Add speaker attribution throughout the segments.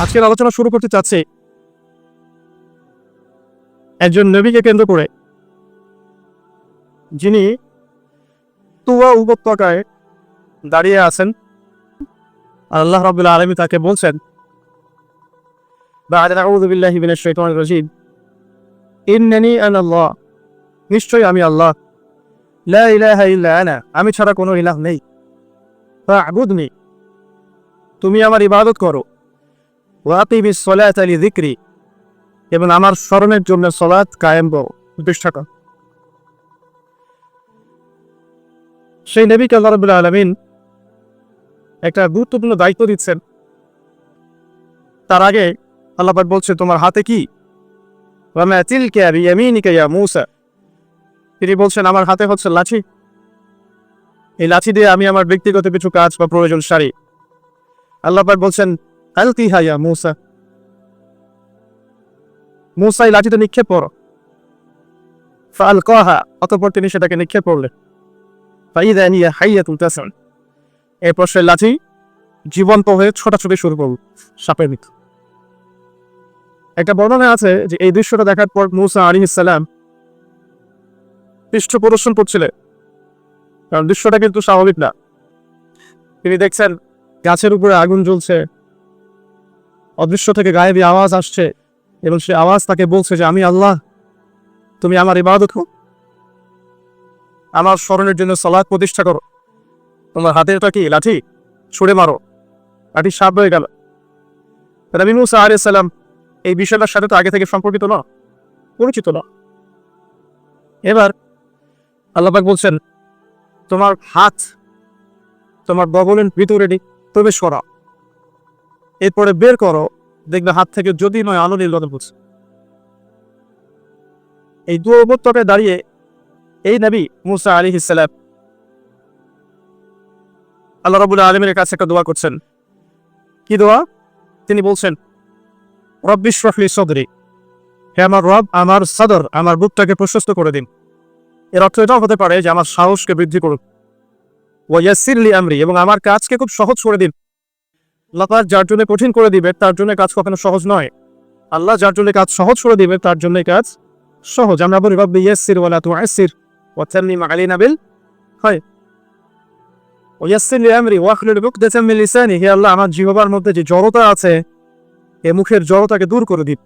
Speaker 1: আজকের আলোচনা শুরু করতে চাচ্ছি একজন নবীকে কেন্দ্র করে, যিনি তুয়া উপত্যকায় দাঁড়িয়ে আছেন। আল্লাহ রাব্বুল আলামিন তাকে বলছেন, বা'দা আউযু বিল্লাহি মিনাশ শাইতানির রাজীম, ইন্নানী আনাল্লাহ, নিশ্চয়ই আমি আল্লাহ, লা ইলাহা ইল্লা আনা, আমি ছাড়া কোনো ইলাহ নেই, ফা'বুদনি, তুমি আমার ইবাদত করো, ওয়া আকিমিস সালাতা লিযিকরি, এবং আমার স্মরণের জন্য সালাত কায়েম করো, প্রতিষ্ঠা করো। সেই নবীকে আল্লাহ রাব্বুল আলামিন একটা গুরুত্বপূর্ণ দায়িত্ব দিচ্ছেন। তার আগে আল্লাহ পাক বলছে, তোমার হাতে কি? ওয়া মা তিলকা বিয়ামিনিকা ইয়া মূসা, তিনি বলছেন আমার হাতে হচ্ছে লাঠি। এই লাঠি দিয়ে আমি আমার ব্যক্তিগত কিছু কাজ বা প্রয়োজন সারি। আল্লাহ পাক বলছেন, আলকিহা ইয়া মূসা, মূসা এই লাঠিতে নিক্ষেপ করো। ফাআলকাহা, অতঃপর তিনি সেটাকে নিক্ষেপ করলেন। ফাইযা হিয়া হাইয়াতুন তাসআ, এরপর সেই লাঠি জীবন্ত হয়ে ছোটাছুটি শুরু করল সাপের মতো। একটা বর্ণনা আছে যে এই দৃশ্যটা দেখার পর মূসা আলাইহিস সালাম পৃষ্ঠ প্রদর্শন করছিলেন, কারণ দৃশ্যটা কিন্তু স্বাভাবিক না। তিনি দেখছেন গাছের উপরে আগুন জ্বলছে, অদৃশ্য থেকে গায়েবী আওয়াজ আসছে, এবং সে আওয়াজ তাকে বলছে যে আমি আল্লাহ, তুমি আমার ইবাদত করো, আমার স্মরণের জন্য সালাত প্রতিষ্ঠা করো। তোমার হাতেরটা কি? লাঠি, ছুঁড়ে মারো। লাঠি সাপ হয়ে গেল। নবী মূসা আলাইহিস সালাম এই বিষয়টার সাথে তো আগে থেকে সম্পর্কিত না, পরিচিত না। এবার আল্লাহ পাক বলছেন, তোমার হাত তোমার গগনের ভিতরে প্রবেশ করা, এরপরে বের করো, দেখবে হাত থেকে যদি নয় আলো নির্গত হচ্ছে। এই দুই উপত্যকায় দাঁড়িয়ে এই নবী মূসা আলাইহিস সালাম আল্লাহ রাব্বুল আলামিনের কাছে একটা দোয়া করছেন। কি দোয়া? তিনি বলছেন, রব্বি ইশরাহ লি সাদরি, হে আমার রব, আমার সাদর, আমার বুকটাকে প্রশস্ত করে দিন। এর অর্থ এটাও হতে পারে যে আমার সাহসকে বৃদ্ধি করুন। ওয়া ইয়াসসির লি আমরি, এবং আমার কাজকে খুব সহজ করে দিন। আল্লাহ পাক যার জন্য কঠিন করে দিবে তার জন্য কাজ কখনো সহজ নয়। আল্লাহ যার জন্য কাজ সহজ করে দিবে তার জন্য কাজ সহজ। আমরা বলি রব্বি ইয়াসসির ওয়া লা তুআসসির ওয়া তাম্মিম আলাইনা বিল খায়র, ওয়া ইয়াসসির লি আমরি ওয়াহলুল উকদাতাম মিন লিসানি, হে আল্লাহ আমার জিহ্বার মধ্যে যে জড়তা আছে, এই মুখের জড়তাকে দূর করে দিন।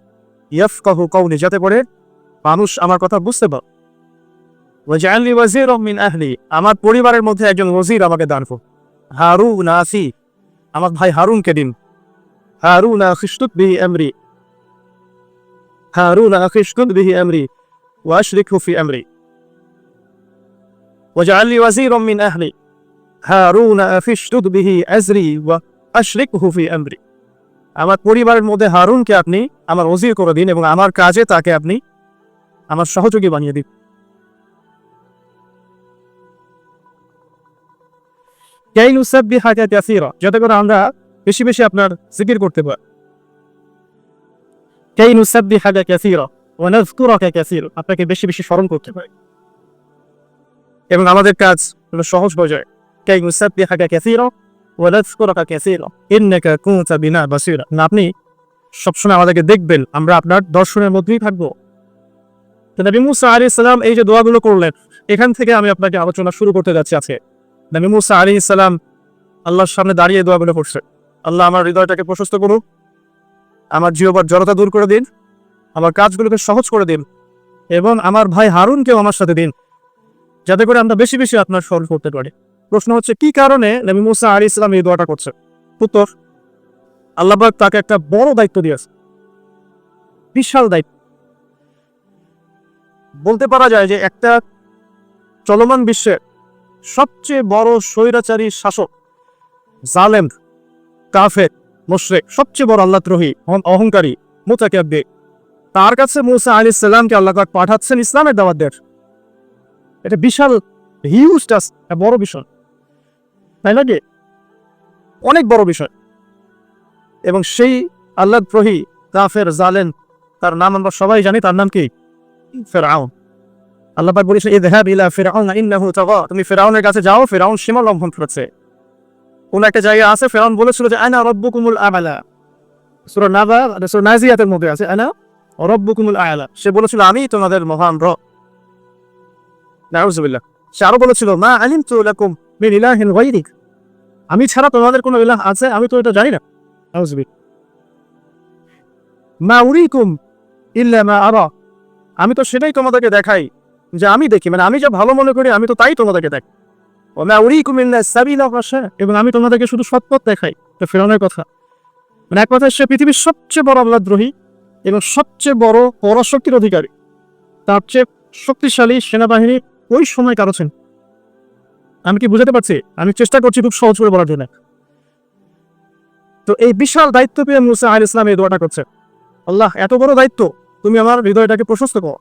Speaker 1: ইয়াফকাহু কাওলি, যাতে করে মানুষ আমার কথা বুঝতে পারে। ওয়াজআল লি ওয়াজিরাম মিন আহলি, আমার পরিবারের মধ্যে একজন ওয়াজির আমাকে দান করুন। হারুন আখি, আমার ভাই হারুনকে দিন। হারুন আখিশতুত বিহি আমরি, হারুন আখিশতুত বিহি আমরি ওয়া আশরিকহু ফি আমরি। ওয়াজআল লি ওয়াজিরাম মিন আহলি, হারুন আখিশতুত বিহি আজরি ওয়া আশরিকহু ফি আমরি। আমার পরিবারের মধ্যে হারুনকে আপনি আমার ওজির করে দিন, এবং আমার কাজে তাকে আপনি আমার সহযোগী বানিয়ে দিন। কাই নুসাব্বিহাকা কাসীরা, যাতে করে আমরা বেশি বেশি আপনার জিকির করতে পারি। কাই নুসাব্বিহাকা কাসীরা ওয়া নাযকুরাকা কাসীরা, আপনাকে বেশি বেশি স্মরণ করতে পারি এবং আমাদের কাজ সহজ হয়ে যায়। কাই নুসাব্বিহাকা কাসীরা ওয়া নাযকুরাকা কাসীরা ইন্নাকা কুনতা বিনা বাসীরা, আপনি সবসময় আমাদেরকে দেখবেন, আমরা আপনার দর্শনের মধ্যেই থাকবো। তো নবী মূসা আলাইহিস সালাম এই যে দোয়াগুলো করলেন, এখান থেকে আমি আপনাকে আলোচনা শুরু করতে যাচ্ছি আজকে। নবী মূসা আলাইহিস সালাম আল্লাহর সামনে দাঁড়িয়ে দোয়াগুলো করছে। আল্লাহ আমার হৃদয়টাকে প্রশস্ত করুন, আমার জিহ্বার জড়তা দূর করে দিন, আমার কাজগুলোকে সহজ করে দিন, এবং আমার ভাই হারুনকেও আমার সাথে দিন, যাতে করে আমরা বেশি বেশি আপনার স্মরণ করতে পারি। প্রশ্ন হচ্ছে, কি কারণে নবী মূসা আলাইহিস সালাম এই দোয়াটা করছে? উত্তর, আল্লাহ পাক তাকে একটা বড় দায়িত্ব দিয়েছে, বিশাল দায়িত্ব। বলতে পারা যায় যে একটা চলমান বিশ্বের সবচেয়ে বড় স্বৈরাচারী শাসক, জালেম, কাফের, মুশরিক, সবচেয়ে বড় আল্লাহদ্রোহী, অহংকারী, মুতাকাব্বির, তার কাছে মূসা আলাইহিস সালামকে আল্লাহ পাক পাঠাচ্ছেন ইসলামের দাওয়াত দেওয়ার। এটা বিশাল, হিউজ টাস্ক, বড় বিষয়, তাই না? কি অনেক বড় বিষয়। এবং সেই আল্লাহদ্রোহী, কাফের, জালেম, তার নাম আমরা সবাই জানি, তার নাম কি? ফিরআউন। আল্লাহ পাক বলেছে, ইযহাব ইলা ফিরআউন ইন্নাহু তাগা, তুমি ফিরআউনের কাছে যাও, ফিরআউন সীমা লঙ্ঘন করেছে। কোন একটা জায়গায় আছে, ফিরআউন বলেছিল যে আনা রাব্বুকুমুল আ'লা, সূরা নাবা সূরা নাজিয়াতের মধ্যে আছে আনা রাব্বুকুমুল আ'লা। সে বলেছিল আমি তোমাদের মহান রব। নাউযুবিল্লাহ। সে আরো বলেছিল মা আলিমতু লাকুম মিন ইলাহিন গায়রিক, আমি ছাড়া তোমাদের কোনো ইলাহ আছে আমি তো এটা জানি না। নাউযুবিল্লাহ। মা উরিকুম ইল্লা মা আরা, আমি তো সেটাই তোমাদেরকে দেখাই যে আমি দেখি, মানে আমি যা ভালো মনে করি আমি তো তাই তোমাদেরকে দেখাই। ওয়া মা উরিকুম ইল্লা সাবিলা রাশাদ, এবং আমি তোমাদেরকে শুধু সৎ পথ দেখাই। এটা ফিরআউনের কথা। মানে এক কথায় সে পৃথিবীর সবচেয়ে বড় আল্লাহদ্রোহী এবং সবচেয়ে বড় পরাশক্তির অধিকারী। তার চেয়ে শক্তিশালী সেনাবাহিনী ওই সময় কারো ছিল। আমি কি বুঝাতে পারছি? আমি চেষ্টা করছি খুব সহজ করে বলার জন্য। তো এই বিশাল দায়িত্ব পেয়ে মুসা আলাইহিস সালাম এই দোয়াটা করছে, আল্লাহ এত বড় দায়িত্ব, তুমি আমার হৃদয়টাকে প্রশস্ত করো,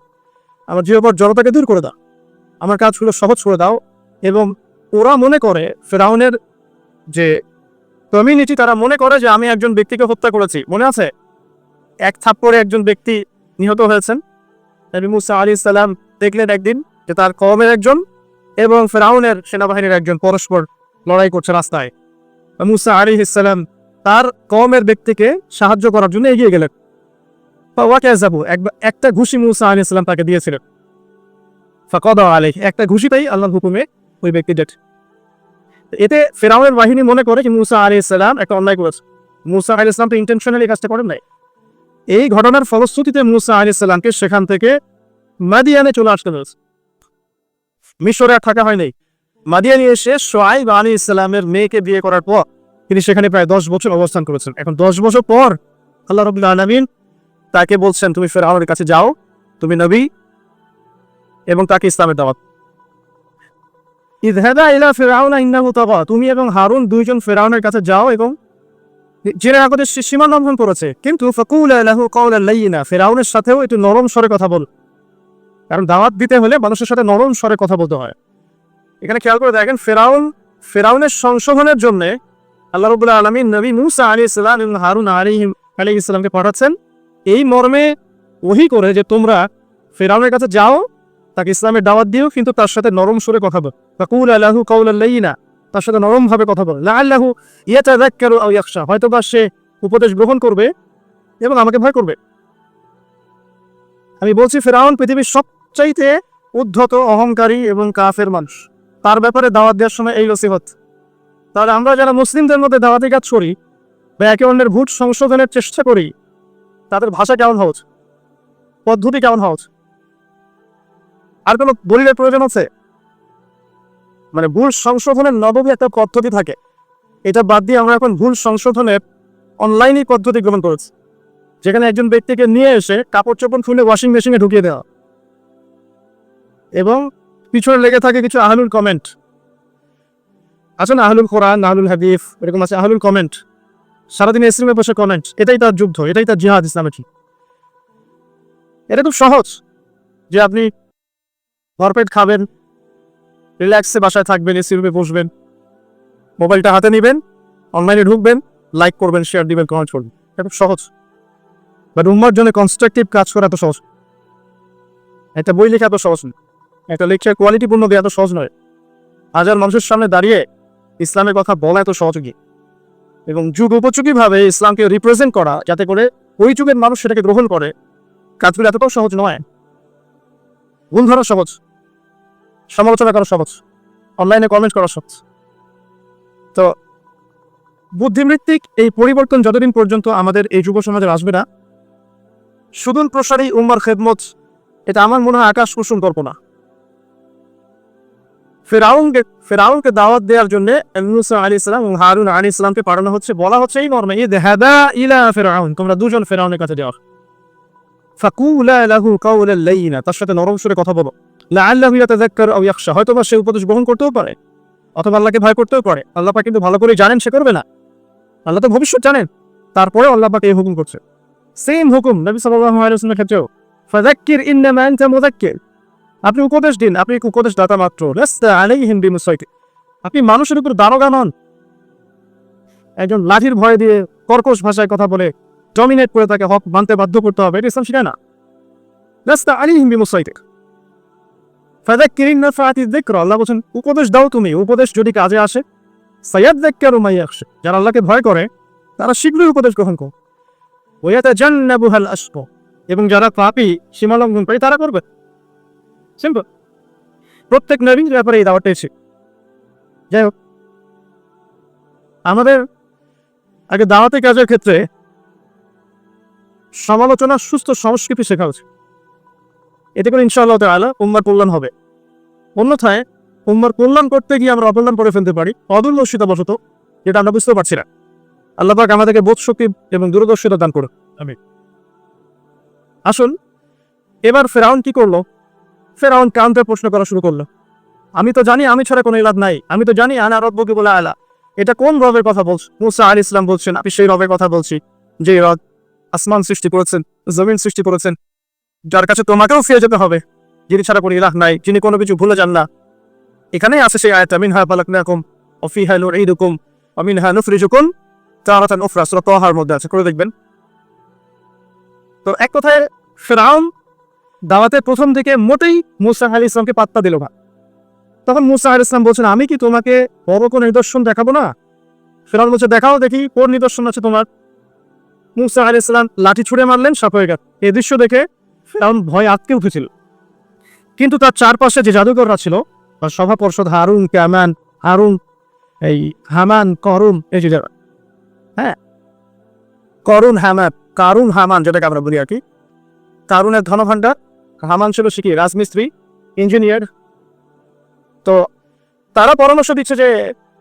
Speaker 1: আমার জীবন জড়তাকে দূর করে দাও, আমার কাজগুলো সহজ করে দাও। এবং ওরা মনে করে, ফিরআউনের যে কমিউনিটি, তারা মনে করে যে আমি একজন ব্যক্তিকে হত্যা করেছি। মনে আছে এক থাপ্পড়ে একজন ব্যক্তি নিহত হয়েছেন। নবী মুসা আলাইহিস সালাম দেখলেন একদিন যে তার কওমের একজন এবং ফিরআউনের সেনাবাহিনীর একজন পরস্পর লড়াই করছে রাস্তায়। মুসা আলাইহিস সালাম তার কওমের ব্যক্তিকে সাহায্য করার জন্য এগিয়ে গেলেন। একটা ঘুষি মুসা আলাইহিস সালাম তাকে দিয়েছিলেন। ফাকাদা আলাইহি, একটা ঘুষিতেই আল্লাহর হুকুমে ওই ব্যক্তি ডেড। এতে ফিরআউনের বাহিনী মনে করে যে মুসা আলাইহিস সালাম একটা অন্যায় করেছে। মুসা আলাইহিস সালাম তো ইন্টেনশনালি কাজটা করেন নাই। এই ঘটনার ফলশ্রুতিতে মুসা আলাইহিস সালামকে সেখান থেকে মাদিয়ানে চলে আসতে হয়েছে। মিশরে আর থাকা হয় নাই। মাদিয়ানে এসে শুআয়ব আলাইহিস সালামের মেয়েকে বিয়ে করার পর তিনি সেখানে প্রায় 10 বছর অবস্থান করেছেন। এখন 10 বছর পর আল্লাহ রাব্বুল আলামিন তাকে বলছেন তুমি ফিরআউনের কাছে যাও, তুমি নবী, এবং তাকে ইসলামের দাওয়াত। ইযহাবা ইলা ফিরআউনা ইন্নাহু তাগা, তুমি এবং হারুন দুইজন ফিরআউনের কাছে যাও এবং জেনে রাখো যে সে সীমা লঙ্ঘন করেছে, কিন্তু ফাকুলা লাহু কাওলান লাইয়িনা, ফিরআউনের সাথেও একটু নরম স্বরে কথা বল, কারণ দাওয়াত দিতে হলে মানুষের সাথে নরম স্বরে কথা বলতে হয়। এখানে খেয়াল করে দেখেন, ফিরআউনের সংশোধনের জন্য আল্লাহ রাব্বুল আলামিন নবী মুসা আলাইহিস সালাম এবং হারুন আলাইহিস সালামকে পাঠাচ্ছেন এই মর্মে ওহী করে যে তোমরা ফিরআউনের কাছে যাও, তাকে ইসলামের দাওয়াত দিও, কিন্তু তার সাথে নরম সুরে কথা বল। ফাকুলা লাহু কাওলান লাইয়িনা, তার সাথে নরম ভাবে কথা বল। লাআল্লাহু ইয়াতাযাক্কারু আও ইয়াখশা, হয়তোবা সে উপদেশ গ্রহণ করবে এবং আমাকে ভয় করবে। আমি বলছি ফিরআউন পৃথিবীর সবচাইতে উদ্ধত, অহংকারী এবং কাফের মানুষ। তার ব্যাপারে দাওয়াত দেওয়ার সময় এই নসিহত। তাহলে আমরা যারা মুসলিমদের মধ্যে দাওয়াতি কাজ করি বা একে অন্যের ভুল সংশোধনের চেষ্টা করি, তাদের ভাষা কেমন হওয়া উচিত, পদ্ধতি কেমন হওয়া উচিত? আর কোনো দলিলের প্রয়োজন আছে? মানে ভুল সংশোধনের নবমী একটা পদ্ধতি থাকে, এটা বাদ দিয়ে আমরা এখন ভুল সংশোধনের অনলাইনে পদ্ধতি গ্রহণ করেছি, যেখানে একজন ব্যক্তিকে নিয়ে এসে কাপড় চোপড় খুলে ওয়াশিং মেশিনে ঢুকিয়ে দেওয়া এবং পিছনে লেগে থাকে কিছু আহলুল কমেন্ট আছে না, আহলুল কোরআন, আহলুল হাদিস, এরকম আছে আহলুল কমেন্ট। সারাদিন এসরিমে বসে কমেন্ট, এটাই তার যুদ্ধ, এটাই তার জিহাদ ইসলামে। কি এটা খুব সহজ যে আপনি ভরপেট খাবেন, রিল্যাক্সে বাসায় থাকবেন, এসি রুমে বসবেন, মোবাইলটা হাতে নেবেন, অনলাইনে ঢুকবেন, লাইক করবেন, শেয়ার দিবেন, কমেন্ট করবেন। এটা খুব সহজ। বাট উম্মার জন্য কনস্ট্রাকটিভ কাজ করা এত সহজ, একটা বই লেখা এত সহজ নয়, একটা লেকচার কোয়ালিটিপূর্ণ দেওয়া এত সহজ নয়, হাজার মানুষের সামনে দাঁড়িয়ে ইসলামের কথা বলা এত সহযোগী এবং যুগ উপযোগীভাবে ইসলামকে রিপ্রেজেন্ট করা যাতে করে ওই যুগের মানুষ সেটাকে গ্রহণ করে, কাজগুলো এতটাও সহজ নয়। ভুল ধরা সহজ, সমালোচনা করা সহজ, অনলাইনে কমেন্ট করা সহজ। তো বুদ্ধিবৃত্তিক এই পরিবর্তন যতদিন পর্যন্ত আমাদের এই যুব সমাজে আসবে না, সুদূর প্রসারী উম্মার খেদমত, এটা আমার মনে হয় আকাশ কুসুম কল্পনা। ফিরআউনকে দাওয়াত দেওয়ার জন্য মুসা আলাইহিস সালাম এবং হারুন আলাইহিস সালামকে পাঠানো হচ্ছে, বলা হচ্ছে এই মর্মে ইযহাবা ইলা ফিরআউন, তোমরা দুজন ফিরআউনের কাছে যাও। ফাকুলা লাহু কাওলান লাইয়িনা, তার সাথে নরম সুরে কথা বলো। লাআল্লাহু ইয়াতাযাক্কারু আও ইয়াখশা, হয়তোবা সে উপদেশ গ্রহণ করতেও পারে অথবা আল্লাহকে ভয় করতেও পারে। আল্লাহ পাক কিন্তু ভালো করে জানেন সে করবে না, আল্লাহ তো ভবিষ্যৎ জানেন, তারপরে আল্লাহ পাক এই হুকুম করছে। সেম হুকুম নবী সাল্লাল্লাহু আলাইহি ওয়াসাল্লামের ক্ষেত্রেও, ফাযাক্কির ইন্নামা আনতা মুযাক্কির, আপনি উপদেশ দিন, আপনি উপদেশ দাতা মাত্র। লাস্তা আলাইহিম বিমুসাইতির, আপনি মানুষের উপর দারোগা নন, একজন লাঠির ভয় দিয়ে কর্কশ ভাষায় কথা বলে ডমিনেট করে তাকে হক মানতে বাধ্য করতে হবে, এটা ইসলাম শিখায় না। লাস্তা আলাইহিম বিমুসাইতির, ফাযাক্কির ইন নাফাআতিয যিকরা, আল্লাহ বলেন উপদেশ দাও তুমি, উপদেশ যদি কাজে আসে, সায়াযাক্কারু মা ইয়াখশা, যারা আল্লাহকে ভয় করে তারা শীঘ্রই উপদেশ গ্রহণ করে। ওয়ায়াতাজান্নাবুহাল আশকা, এবং যারা পাপী সীমা লঙ্ঘন করে তারা করবে। সিম্পল। প্রত্যেক নবীর ব্যাপারে এই দাওয়াতটা এসে। যাই হোক, আমাদের আগে দাওয়াতি কাজের ক্ষেত্রে সমালোচনার সুস্থ সংস্কৃতি শেখা উচিত। এতে করে ইনশাআল্লাহ তাআলা উম্মার কল্যাণ হবে। অন্যথায় উম্মার কল্যাণ করতে গিয়ে আমরা অকল্যাণ করে ফেলতে পারি অদূরদর্শিতাবশত, যেটা আমরা বুঝতে পারছি না। আল্লাহ পাক আমাদেরকে বোধ শক্তি এবং দূরদর্শিতা দান করুন। আমিন। আসুন, এবার ফেরাউন কি করলো? ফেরাউন কাউন্টার প্রশ্ন করা শুরু করলো। আমি তো জানি আমি ছাড়া কোনো ইলাহ নাই, আমি তো জানি আনা রব্বুকুম বলে আলা। এটা কোন রবের কথা বলছে? মুসা আলাইহিস সালাম বলছেন, আমি সেই রবের কথা বলছি যে রব আসমান সৃষ্টি করেছেন, জমিন সৃষ্টি করেছেন, যার কাছে তোমাকেও ফিরে যেতে হবে, যিনি ছাড়া কোনো ইলাহ নাই, যিনি কোনো কিছু ভুলে যান না। এখানেই আছে সেই আয়াত, মিনহা খালাকনাকুম ওয়া ফিহা নুঈদুকুম ওয়া মিনহা নুখরিজুকুম তারাতান উখরা, সূরা তাহার মধ্যে আছে, করে দেখবেন। তো এক কথায় ফিরআউন দাওয়াতের প্রথম দিকে মোটেই মুসা আলাইহিস সালামকে পাত্তা দিল না। তখন মুসা আলাইহিস সালাম বলছেন, আমি কি তোমাকে বড় কোনো নিদর্শন দেখাবো না? ফিরআউন বলছে, দেখাও দেখি কোন নিদর্শন আছে তোমার। মুসা আলাইহিস সালাম লাঠি ছুঁড়ে মারলেন, সাপ হয়ে গেল। এই দৃশ্য দেখে ফিরআউন ভয় আঁতকে উঠেছিল। কিন্তু তার চারপাশে যে জাদুকররা ছিল, তার সভা পর্ষদ হারুন, কামান, হারুন, এই হামান, করুন, এই যে যারা, হ্যাঁ, করুন, হামান, কারুন, হামান, যেটাকে আমরা বলি আর কি। কারুনের ধনভাণ্ডার, হামান ছিল সে কি রাজমিস্ত্রি, ইঞ্জিনিয়ার। তো তারা পরামর্শ দিচ্ছে যে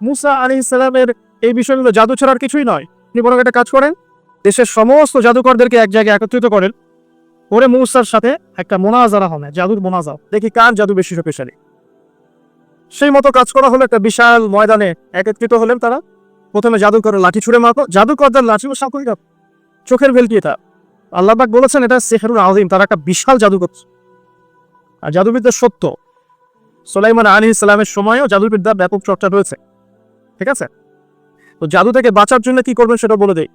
Speaker 1: মুসা আলাইহিস সালামের এই বিষয়গুলো জাদু ছাড়ার কিছুই নয়, আপনি বরং একটা কাজ করেন, দেশের সমস্ত জাদুকরদেরকে এক জায়গায় একত্রিত করেন, করে মুসার সাথে একটা মোনাজারা হবে, জাদুর মোনাজারা, দেখি কার জাদু বেশি শক্তিশালী। সেই মতো কাজ করা হলো। একটা বিশাল ময়দানে একত্রিত হলেন তারা। প্রথমে জাদুকরের লাঠি ছুঁড়ে মারতো, জাদুকরদের লাঠি সাপ হয়ে গেল, চোখের ভেলকি। এটা আল্লাহ পাক বলেছেন এটা সিহরুল আযীম, তারা একটা বিশাল জাদু করছে। আর জাদুবিদ্যা সত্য, সুলাইমান আলাইহিস সালামের সময়ও জাদুবিদ্যা ব্যাপক চর্চা রয়েছে, ঠিক আছে? তো জাদু থেকে বাঁচার জন্য কি করবেন সেটা বলে দেই।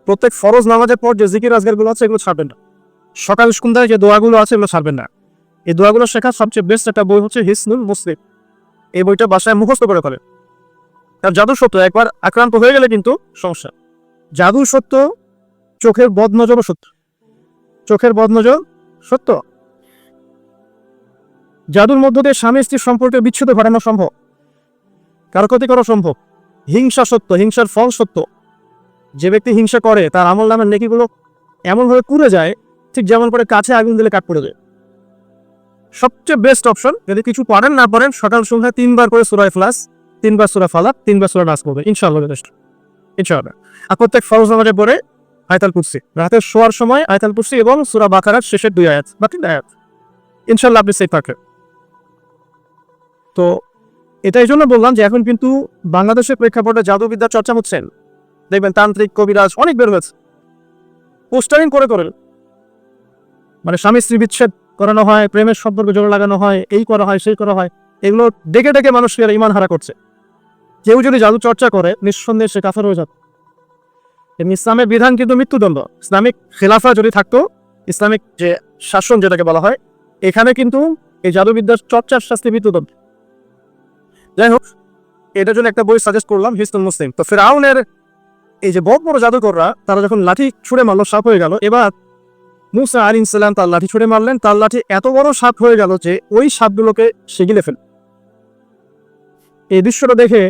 Speaker 1: প্রত্যেক ফরজ নামাজের পর যে জিকির আজগারগুলো আছে এগুলো ছাড়বেন না। সকাল সন্ধ্যায় যে দোয়াগুলো আছে এগুলো ছাড়বেন না। এই দোয়াগুলো শেখার সবচেয়ে বেস্ট একটা বই হচ্ছে হিসনুল মুসলিম। এই বইটা বাসায় মুখস্থ করে ফেলেন। আর জাদু সত্য, একবার আক্রান্ত হয়ে গেলে কিন্তু সমস্যা। জাদু সত্য, চোখের বদনজরও সত্য। চোখের বদনজর সত্য। জাদুর মধ্য দিয়ে স্বামী স্ত্রীর সম্পর্কে বিচ্ছেদ ঘটানো সম্ভব, কারো ক্ষতি করা সম্ভব। হিংসা সত্য, হিংসার ফল সত্য। যে ব্যক্তি হিংসা করে তার আমল নামের নেকিগুলো এমনভাবে পুড়ে যায়, ঠিক যেমন করে কাছে আগুন দিলে কাঠ পড়ে যায়। সবচেয়ে বেস্ট অপশন, যদি কিছু পারেন না পারেন, সকাল সন্ধ্যায় 3 বার করে সূরা ইখলাস, 3 বার সূরা ফালাক, 3 বার সূরা নাস পড়বে, ইনশাআল্লাহ যথেষ্ট। ইনশাআল্লাহ। আর প্রত্যেক ফরজ নামাজে পড়ে আয়াতুল কুরসি, রাতে শোয়ার সময় আয়াতুল কুরসি এবং সূরা বাকারার শেষের 2 আয়াত বা 3 আয়াত, ইনশাআল্লাহ আপনি সেফ থাকবেন। তো এটাই জন্য বললাম যে এখন কিন্তু বাংলাদেশের প্রেক্ষাপটে জাদুবিদ্যার চর্চা হচ্ছে। দেখবেন তান্ত্রিক কবিরাজ অনেক বের হয়েছে, পোস্টারিং করে করেন, মানে স্বামী স্ত্রী বিচ্ছেদ করানো হয়, প্রেমের সম্পর্ক জোর লাগানো হয়, এই করা হয়, সেই করা হয়। এগুলো ডেকে ডেকে মানুষকে ইমান হারা করছে। কেউ যদি জাদু চর্চা করে নিঃসন্দেহে সে কাফের হয়ে যাবে। ইসলামের বিধান কিন্তু মৃত্যুদণ্ড। ইসলামিক খেলাফা যদি থাকতো, ইসলামিক যে শাসন যেটাকে বলা হয়, এখানে কিন্তু এই জাদুবিদ্যার চর্চার শাস্তি মৃত্যুদণ্ড। যাই হোক, এটার জন্য একটা বই সাজেস্ট করলাম, হিসনুল মুসলিম। তো ফিরআউনের এই যে বড় বড় জাদুকররা, তারা যখন লাঠি ছুঁড়ে মারলো, সাপ হয়ে গেল। এবার মুসা আলাইহিস সালাম তার লাঠি ছুঁড়ে মারলেন, তার লাঠি এত বড় সাপ হয়ে গেল যে ওই সাপগুলোকে সে গিলে ফেল। এই দৃশ্যটা দেখে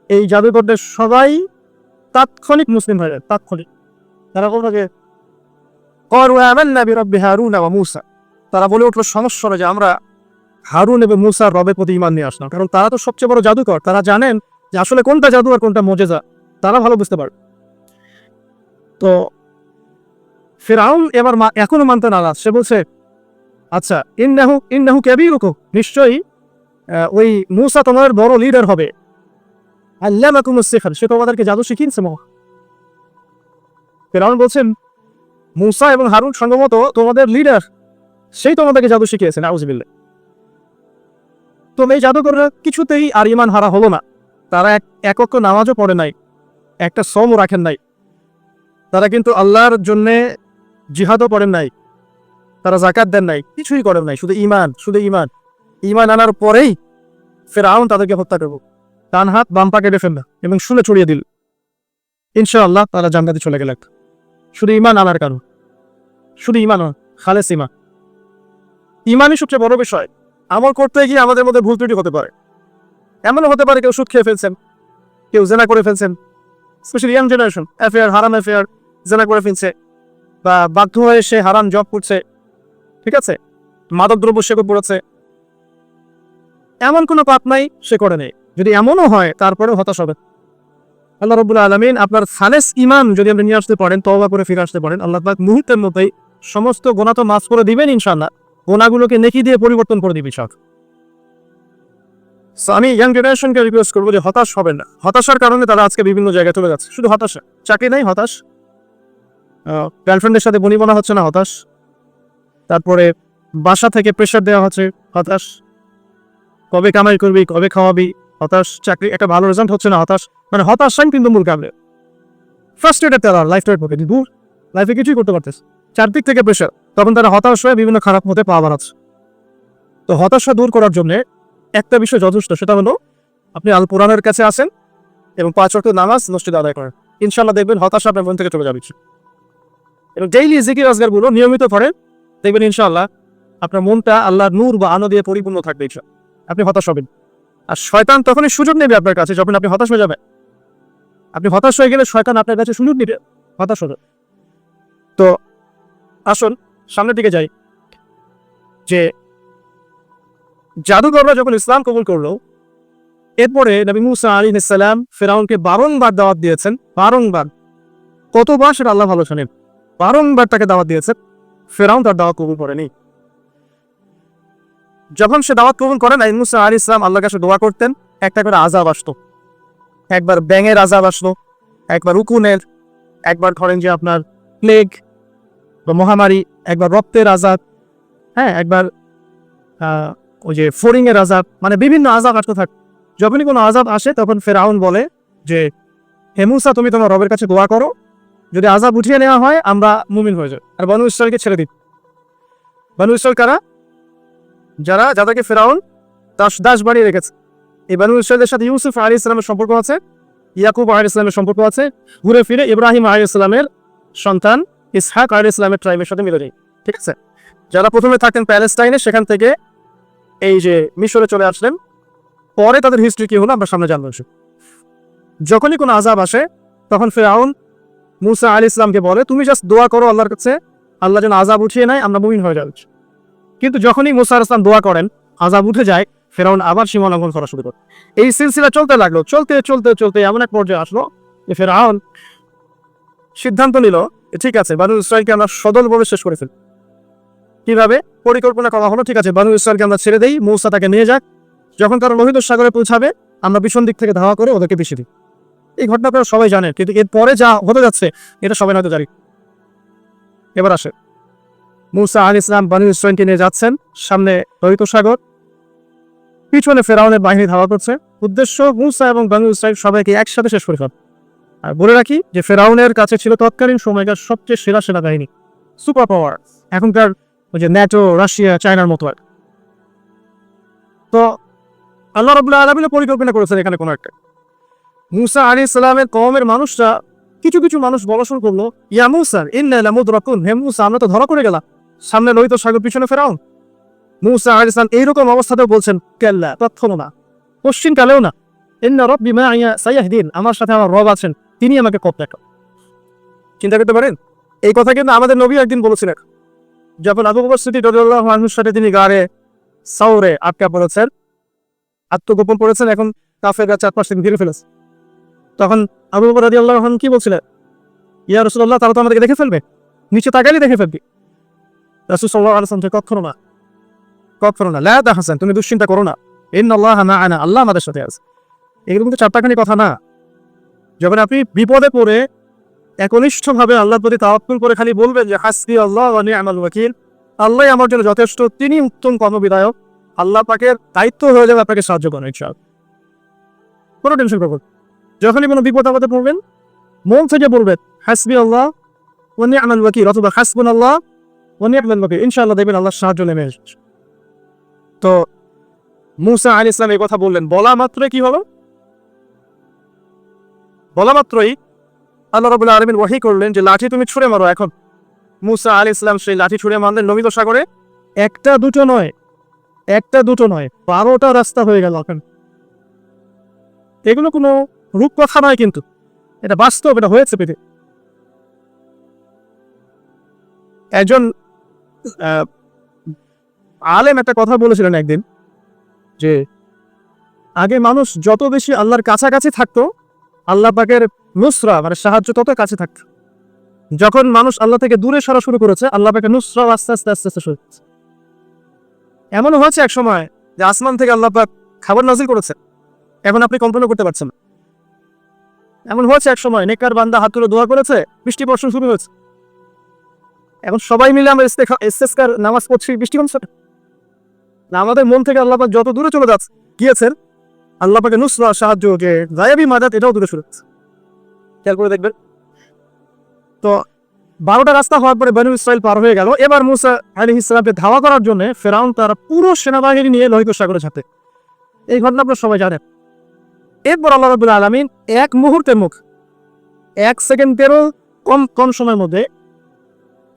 Speaker 1: এই জাদুকরদের সবাই তাৎক্ষণিক মুসলিম হয়ে যায়, তাৎক্ষণিক। তারা বলল যে ক্বালু আমান্না বিরাব্বি হারুন ওয়া মূসা, তারা বলে উঠলো সমস্বরে যে আমরা হারুন এবং মূসার রবের প্রতি ঈমান নিয়ে আসলাম। কারণ তারা তো সবচেয়ে বড় জাদুকর, তারা জানেন যে আসলে কোনটা জাদু আর কোনটা মুজিজা, তারা ভালো বুঝতে পারে। তো ফিরআউন এবার এখনো মানতে নারাজ। সে বলছে, আচ্ছা, ইন্নাহু কাবীরুকুম, নিশ্চয়ই ওই মূসা তোমাদের বড় লিডার হবে। আল্লামাকুমুস সিহর, সে তোমাদেরকে জাদু শিখিয়েছে। ফিরআউন বলছেন, মূসা এবং হারুন সম্ভবত তোমাদের লিডার, সেই তোমাদেরকে জাদু শিখিয়েছে। নাউযুবিল্লাহ। তো এই জাদুকররা কিছুতেই আর ঈমান হারা হলো না। তারা এক ওয়াক্ত নামাজও পড়ে নাই, একটা সওমও রাখেন নাই। তারা কিন্তু আল্লাহর জন্য জিহাদও করেন নাই, তারা যাকাত দেন নাই, কিছুই করেন নাই, শুধু ঈমান। ঈমান আনার পরেই ফিরআউন তাদেরকে হত্যা করব, ডান হাত বাম পা কেটে ফেলল এবং শুলে ছড়িয়ে দিল। ইনশাআল্লাহ তারা জান্নাতে চলে গেলেন। শুধু ইমান আনার কারণ, শুধু ইমান, খালেস ইমান। ইমানই সবচেয়ে বড় বিষয়। আমল করতে গিয়ে আমাদের মধ্যে ভুল ত্রুটি হতে পারে। এমনও হতে পারে কেউ সুদ খেয়ে ফেলছেন, কেউ জেনা করে ফেলছেন, স্পেশালি ইয়াং জেনারেশন, অ্যাফেয়ার, হারাম অ্যাফেয়ার, জেনা করে ফেলছে, বা বাধ্য হয়ে সে হারাম জব করছে, ঠিক আছে, মাদক দ্রব্য সেবন করেছে। এমন কোনো পাপ নাই সে করে নেই। যদি এমনও হয় তারপরেও হতাশ হবে। আল্লাহ রাব্বুল আলামিন আপনার খালেস ইমান যদি আপনি নিয়ে আসতে পারেন, তওবা করে ফিরে আসতে পারেন, আল্লাহ পাক মুহূর্তের মধ্যেই সমস্ত গুনাহ তো মাফ করে দিবেন ইনশাআল্লাহ, গুনাহগুলোকে নেকি দিয়ে পরিবর্তন করে দিবেন সব। সো আমি ইয়াং জেনারেশনকে রিকোয়েস্ট করবো যে হতাশ হবেন না। হতাশার কারণে তারা আজকে বিভিন্ন জায়গায় চলে যাচ্ছে। শুধু হতাশা, চাকরি নাই হতাশ, গার্লফ্রেন্ডের সাথে বনিবনা হচ্ছে না হতাশ, তারপরে বাসা থেকে প্রেশার দেওয়া হচ্ছে হতাশ, কবে কামাই করবি, কবে খাওয়াবি হতাশ, চাকরি একটা ভালো রেজাল্ট হচ্ছে না হতাশ। মানে হতাশাই কিন্তু মূল কারণ। ফ্রাস্ট্রেটেড তারা লাইফটার পক্ষে, দূর লাইফে কিছুই করতে পারতেছে, চারদিক থেকে প্রেশার, তখন তারা হতাশ হয়ে বিভিন্ন খারাপ হতে পা বাড়াচ্ছে। তো হতাশা দূর করার জন্য একটা বিষয় যথেষ্ট, সেটা হলো আপনি আল কোরআনের কাছে আসেন এবং 5 ওয়াক্ত নামাজ মসজিদে আদায় করেন। ইনশাআল্লাহ দেখবেন হতাশা আপনার মন থেকে চলে যাবে। এবং ডেইলি জিকির আজকারগুলো নিয়মিত করেন, দেখবেন ইনশাআল্লাহ আপনার মনটা আল্লাহর নূর বা আলো দিয়ে পরিপূর্ণ থাকবে। আপনি হতাশ হবেন। আর শয়তান তখনই সুযোগ নেবে আপনার কাছে যখন আপনি হতাশ হয়ে যাবেন। আপনি হতাশ হয়ে গেলে শয়তান আপনার কাছে সুযোগ নেবে হতাশ হবে। তো আসুন সামনের দিকে যাই। যে জাদুকররা যখন ইসলাম কবুল করলো, এরপরে নবী মুসা আলাইহিস সালাম ফেরাউনকে বারংবার দাওয়াত দিয়েছেন। বারংবার, কতবার সেটা আল্লাহ ভালো জানেন। বারংবার তাকে দাওয়াত দিয়েছেন, ফেরাউন তার দাওয়াত কবুল করেনি। যখন সে দাওয়াত কবুল করেন, নবী মুসা আলাইহিস সালাম আল্লাহর কাছে দোয়া করতেন, একটা করে আযাব আসতো। একবার ব্যাঙের আযাব আসলো, একবার উকুনের, একবার ধরেন যে আপনার প্লেগ বা মহামারী, একবার রক্তের আযাব, হ্যাঁ, একবার ওই যে ফড়িংয়ের আযাব, মানে বিভিন্ন আযাব আসতে থাকে। যখনই কোনো আযাব আসে তখন ফেরাউন বলে যে হে মুসা, তুমি তোমার রবের কাছে দোয়া করো, যদি আযাব উঠিয়ে নেওয়া হয় আমরা মুমিন হয়ে যাই আর বনু ইসরাইলকে ছেড়ে দিই। বনু ইসরাইল কারা? যাদেরকে ফেরাউন দাস বানিয়ে রেখেছে। এই বনু ইসরাইলের সাথে ইউসুফ আলাইহিস সালামের সম্পর্ক আছে, ইয়াকুব আলাইহিস সালামের সম্পর্ক আছে, ঘুরে ফিরে ইব্রাহিম আলাইহিস সালামের সন্তান ইসহাক আলাইহিস সালামের ট্রাইবের সাথে মিলে যায়। ঠিক আছে, যারা প্রথমে থাকতেন প্যালেস্টাইনে, সেখান থেকে এই যে মিশরে চলে আসলেন, পরে তাদের হিস্ট্রি কি হলো আমরা সামনে জানবো। যখনই কোনো আযাব আসে তখন ফেরাউন মুসা আলাইহিস সালামকে বলে তুমি জাস্ট দোয়া করো আল্লাহর কাছে, আল্লাহ যেন আযাব উঠিয়ে নেয়, আমরা মুমিন হয়ে যাচ্ছি। কিন্তু যখনই মুসা আলাইহিস সালাম দোয়া করেন, আযাব উঠে যায়, ফেরাউন আবার সীমা লঙ্ঘন করা শুরু করে। এই সিলসিলা চলতে লাগলো, চলতে চলতে চলতে এমন এক পর্যায়ে আসলো যে ফেরাউন সিদ্ধান্ত নিল ঠিক আছে, বনু ইসরাইলকে আমরা সদলভাবে শেষ করে ফেলি। কিভাবে? পরিকল্পনা করা হলো, ঠিক আছে বনু ইসরাইলকে আমরা ছেড়ে দেই, মূসা তাকে নিয়ে যাক, যখন তারা লোহিত সাগরে পৌঁছাবে আমরা পিছন দিক থেকে ধাওয়া করে ওদেরকে পিছিয়ে দিই। এই ঘটনা আপনারা সবাই জানেন, কিন্তু এরপরে যা হতে যাচ্ছে এটা সবাই হয়তো জানি। এবার আসে মূসা আলাইহিস সালাম বনু ইসরাইলকে নিয়ে যাচ্ছেন, সামনে লোহিত সাগর, পিছনে ফেরাউনের বাহিনী ধাওয়া করছে। উদ্দেশ্য মূসা এবং বনু ইসরাইল সবাইকে একসাথে শেষ করে ফেলা। আর বলে রাখি যে ফেরাউনের কাছে ছিল তৎকালীন সময়কার সবচেয়ে সেরা সেনাবাহিনী, সুপার পাওয়ার, এখনকার ওই যে ন্যাটো, রাশিয়া, চায়নার মতো। আর তো আল্লাহ রাব্বুল আলামিন পরিকল্পনা করেছেন এখানে কোনো একটা। মূসা আলাইহিস সালামের কওমের মানুষরা, কিছু কিছু মানুষ বলা শুরু করলো ইয়া মূসা ইন্না লামুদরাকুন, হে মূসা আমরা তো ধরা পড়ে গেলাম, সামনে লোহিত সাগর, পিছনে ফেরাউন। মূসা আলাইহিস সালাম এইরকম অবস্থাতেও বলছেন কাল্লা, তৎক্ষণাৎ না, পশ্চিম কালেও না, ইন্না রাব্বি মাইয়া সায়াহদিন, আমার সাথে আমার রব আছেন, তিনি আমাকে পথ দেখান। চিন্তা করতে পারেন, এই কথা কিন্তু আমাদের নবী একদিন বলেছিলেন যখন আবু বকর সিদ্দিক রাদিয়াল্লাহু আনহুর সাথে তিনি গারে সাউরে আটকা পড়েছেন, আত্মগোপন করেছেন, এখন কাফেররা 4-5 দিন ঘিরে ফেলেছে। তখন আবু বকর রাদিয়াল্লাহু আনহু কি বলছিলেন? ইয়া রাসূলুল্লাহ, তারা তো আমাদেরকে দেখে ফেলবে, নিচে তাকাইলে দেখে ফেলবে। রাসূল সাল্লাল্লাহু আলাইহি ওয়াসাল্লাম কখনো না, লা তাহজান, তুমি দুশ্চিন্তা করো না, ইন্নাল্লাহা মা'ানা, আল্লাহ আমাদের সাথে আছে। এগুলো কিন্তু চারটাখানি কথা না। যখন আপনি বিপদে পড়ে একনিষ্ঠভাবে আল্লাহর প্রতি তাওয়াক্কুল করে খালি বলবেন যে হাসবি আল্লাহ ওয়া নি'মাল ওয়াকিল, আল্লাহই আমার জন্য যথেষ্ট, তিনি উত্তম কর্মবিধায়ক, আল্লাহ পাকের দায়িত্ব হয়ে যাবে আপনাকে সাহায্য করেন ইনশাআল্লাহ। কোনো টেনশন করবেন। যখনই কোনো বিপদ আপদে পড়বেন মন থেকে বলবেন হাসবি আল্লাহ ওয়া নি'মাল ওয়াকিল অথবা হাসবুনাল্লাহ ওয়া নি'মাল ওয়াকিল, ইনশাআল্লাহ দেখবেন আল্লাহর সাহায্য নেমে আসবে। তো মূসা আলাইহিস সালাম এই কথা বললেন, বলা মাত্রই কি হলো? বলা মাত্রই আল্লাহ রাব্বুল আলামিন ওহী করলেন যে লাঠি তুমি ছুঁড়ে মারো এখন। মুসা আলাইহিস সালাম সেই লাঠি ছুঁড়ে মারলেন লোহিত সাগরে। একটা দুটো নয়, 12টা রাস্তা হয়ে গেল এখন। এগুলো কোনো রূপকথা নয়, কিন্তু এটা বাস্তব, এটা হয়েছে পৃথিবী। একজন আলেম একটা কথা বলেছিলেন একদিন, যে আগে মানুষ যত বেশি আল্লাহর কাছাকাছি থাকতো, আল্লাহ পাকের নুসরা মানে সাহায্য তত কাছে থাকতো। যখন মানুষ আল্লাহ থেকে দূরে সরা শুরু করেছে, আল্লাহ পাকের নুসরা আস্তে আস্তে আস্তে আস্তে শুরু হচ্ছে। এমনও হয়েছে এক সময় যে আসমান থেকে আল্লাহ পাক খাবার নাজিল করেছে, এখন আপনি কল্পনা করতে পারছেন না। এমন হয়েছে এক সময় নেককার বান্দা হাত তুলে দোয়া করেছে, বৃষ্টি বর্ষণ শুরু হয়েছে। এখন সবাই মিলে আমরা ইস্তেসকার নামাজ পড়ছি, বৃষ্টি কমছে না। আমাদের মন থেকে আল্লাহ পাক যত দূরে চলে গিয়েছেন, আল্লাহ পাকের নুসরা সাহায্য, যে গায়েবী মাদাত, এটাও দূরে শুরু হচ্ছে। খেয়াল করে দেখবেন। তো 12টা রাস্তা হওয়ার পরে বনু ইসরাইল পার হয়ে গেল। এবার মুসা আলাইহিস সালামকে ধাওয়া করার জন্য ফেরাউন তার পুরো সেনাবাহিনী নিয়ে লোহিত সাগরে ছাড়তে। এই ঘটনা আপনারা সবাই জানেন। এরপর আল্লাহ রাব্বুল আলামিন এক মুহূর্তের মুখ, 1 সেকেন্ডেরও কম সময়ের মধ্যে